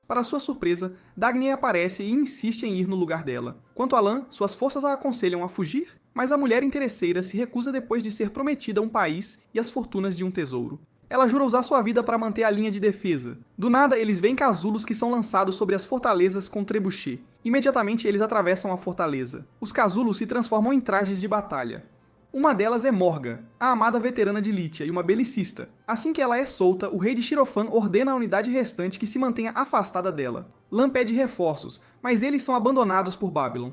Para sua surpresa, Dagny aparece e insiste em ir no lugar dela. Quanto a Lan, suas forças a aconselham a fugir, mas a mulher interesseira se recusa depois de ser prometida um país e as fortunas de um tesouro. Ela jura usar sua vida para manter a linha de defesa. Do nada, eles veem casulos que são lançados sobre as fortalezas com trebuchet. Imediatamente, eles atravessam a fortaleza. Os casulos se transformam em trajes de batalha. Uma delas é Morga, a amada veterana de Litia e uma belicista. Assim que ela é solta, o rei de Shirofan ordena a unidade restante que se mantenha afastada dela. Lan pede reforços, mas eles são abandonados por Babylon.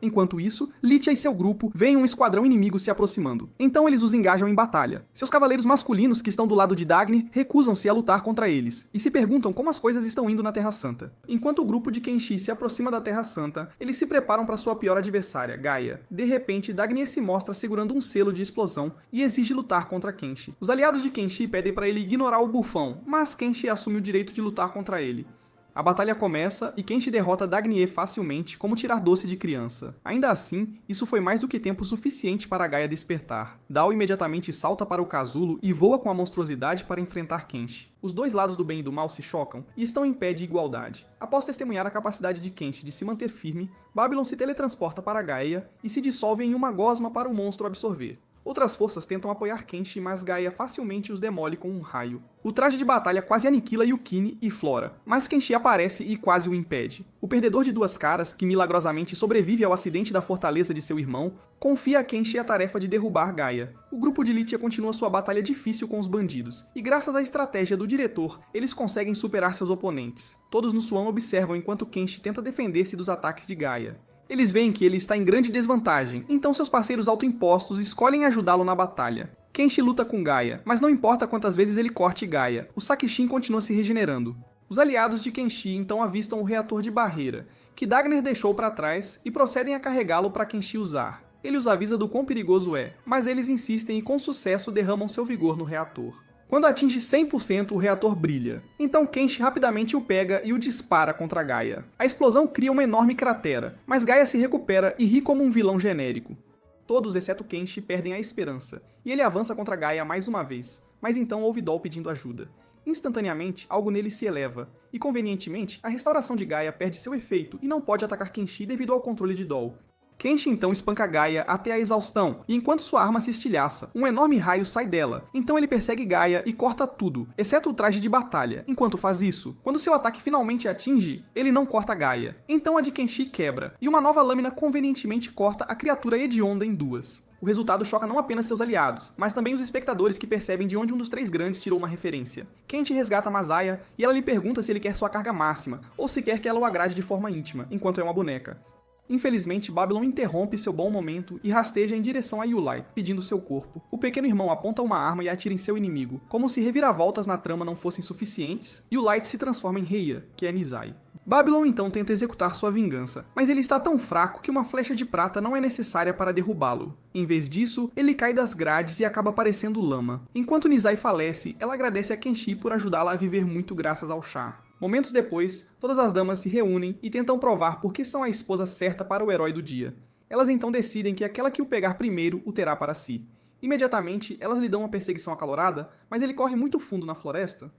Enquanto isso, Litia e seu grupo veem um esquadrão inimigo se aproximando. Então eles os engajam em batalha. Seus cavaleiros masculinos que estão do lado de Dagny recusam-se a lutar contra eles, e se perguntam como as coisas estão indo na Terra Santa. Enquanto o grupo de Kenshi se aproxima da Terra Santa, eles se preparam para sua pior adversária, Gaia. De repente, Dagny se mostra segurando um selo de explosão e exige lutar contra Kenshi. Os aliados de Kenshi pedem para ele ignorar o bufão, mas Kenshi assume o direito de lutar contra ele. A batalha começa e Kenshi derrota Dagny facilmente, como tirar doce de criança. Ainda assim, isso foi mais do que tempo suficiente para Gaia despertar. Dao imediatamente salta para o casulo e voa com a monstruosidade para enfrentar Kenshi. Os dois lados do bem e do mal se chocam e estão em pé de igualdade. Após testemunhar a capacidade de Kenshi de se manter firme, Babylon se teletransporta para Gaia e se dissolve em uma gosma para o monstro absorver. Outras forças tentam apoiar Kenshi, mas Gaia facilmente os demole com um raio. O traje de batalha quase aniquila Yukine e Flora, mas Kenshi aparece e quase o impede. O perdedor de duas caras, que milagrosamente sobrevive ao acidente da fortaleza de seu irmão, confia a Kenshi a tarefa de derrubar Gaia. O grupo de Litia continua sua batalha difícil com os bandidos, e graças à estratégia do diretor, eles conseguem superar seus oponentes. Todos no Swan observam enquanto Kenshi tenta defender-se dos ataques de Gaia. Eles veem que ele está em grande desvantagem, então seus parceiros autoimpostos escolhem ajudá-lo na batalha. Kenshi luta com Gaia, mas não importa quantas vezes ele corte Gaia, o Sakishin continua se regenerando. Os aliados de Kenshi então avistam o reator de barreira, que Dagner deixou para trás, e procedem a carregá-lo para Kenshi usar. Ele os avisa do quão perigoso é, mas eles insistem e com sucesso derramam seu vigor no reator. Quando atinge 100%, o reator brilha. Então Kenshi rapidamente o pega e o dispara contra Gaia. A explosão cria uma enorme cratera, mas Gaia se recupera e ri como um vilão genérico. Todos, exceto Kenshi, perdem a esperança, e ele avança contra Gaia mais uma vez, mas então ouve Doll pedindo ajuda. Instantaneamente, algo nele se eleva, e convenientemente, a restauração de Gaia perde seu efeito e não pode atacar Kenshi devido ao controle de Doll. Kenshi então espanca Gaia até a exaustão, e enquanto sua arma se estilhaça, um enorme raio sai dela. Então ele persegue Gaia e corta tudo, exceto o traje de batalha. Enquanto faz isso, quando seu ataque finalmente atinge, ele não corta Gaia. Então a de Kenshi quebra, e uma nova lâmina convenientemente corta a criatura hedionda em duas. O resultado choca não apenas seus aliados, mas também os espectadores que percebem de onde um dos três grandes tirou uma referência. Kenshi resgata Masaya, e ela lhe pergunta se ele quer sua carga máxima, ou se quer que ela o agrade de forma íntima, enquanto é uma boneca. Infelizmente, Babylon interrompe seu bom momento e rasteja em direção a Yulai, pedindo seu corpo. O pequeno irmão aponta uma arma e atira em seu inimigo. Como se reviravoltas na trama não fossem suficientes, Yulai se transforma em Heiya, que é Nizai. Babylon então tenta executar sua vingança, mas ele está tão fraco que uma flecha de prata não é necessária para derrubá-lo. Em vez disso, ele cai das grades e acaba parecendo lama. Enquanto Nizai falece, ela agradece a Kenshi por ajudá-la a viver muito graças ao chá. Momentos depois, todas as damas se reúnem e tentam provar por que são a esposa certa para o herói do dia. Elas então decidem que aquela que o pegar primeiro o terá para si. Imediatamente, elas lhe dão uma perseguição acalorada, mas ele corre muito fundo na floresta.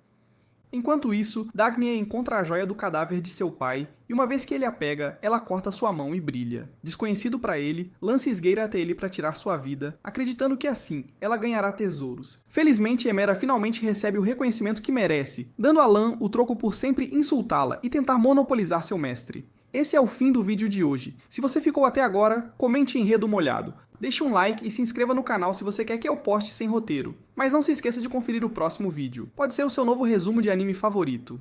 Enquanto isso, Dagny encontra a joia do cadáver de seu pai, e uma vez que ele a pega, ela corta sua mão e brilha. Desconhecido para ele, Lan se esgueira até ele para tirar sua vida, acreditando que assim, ela ganhará tesouros. Felizmente, Emera finalmente recebe o reconhecimento que merece, dando a Lan o troco por sempre insultá-la e tentar monopolizar seu mestre. Esse é o fim do vídeo de hoje. Se você ficou até agora, comente enredo molhado. Deixe um like e se inscreva no canal se você quer que eu poste sem roteiro. Mas não se esqueça de conferir o próximo vídeo. Pode ser o seu novo resumo de anime favorito.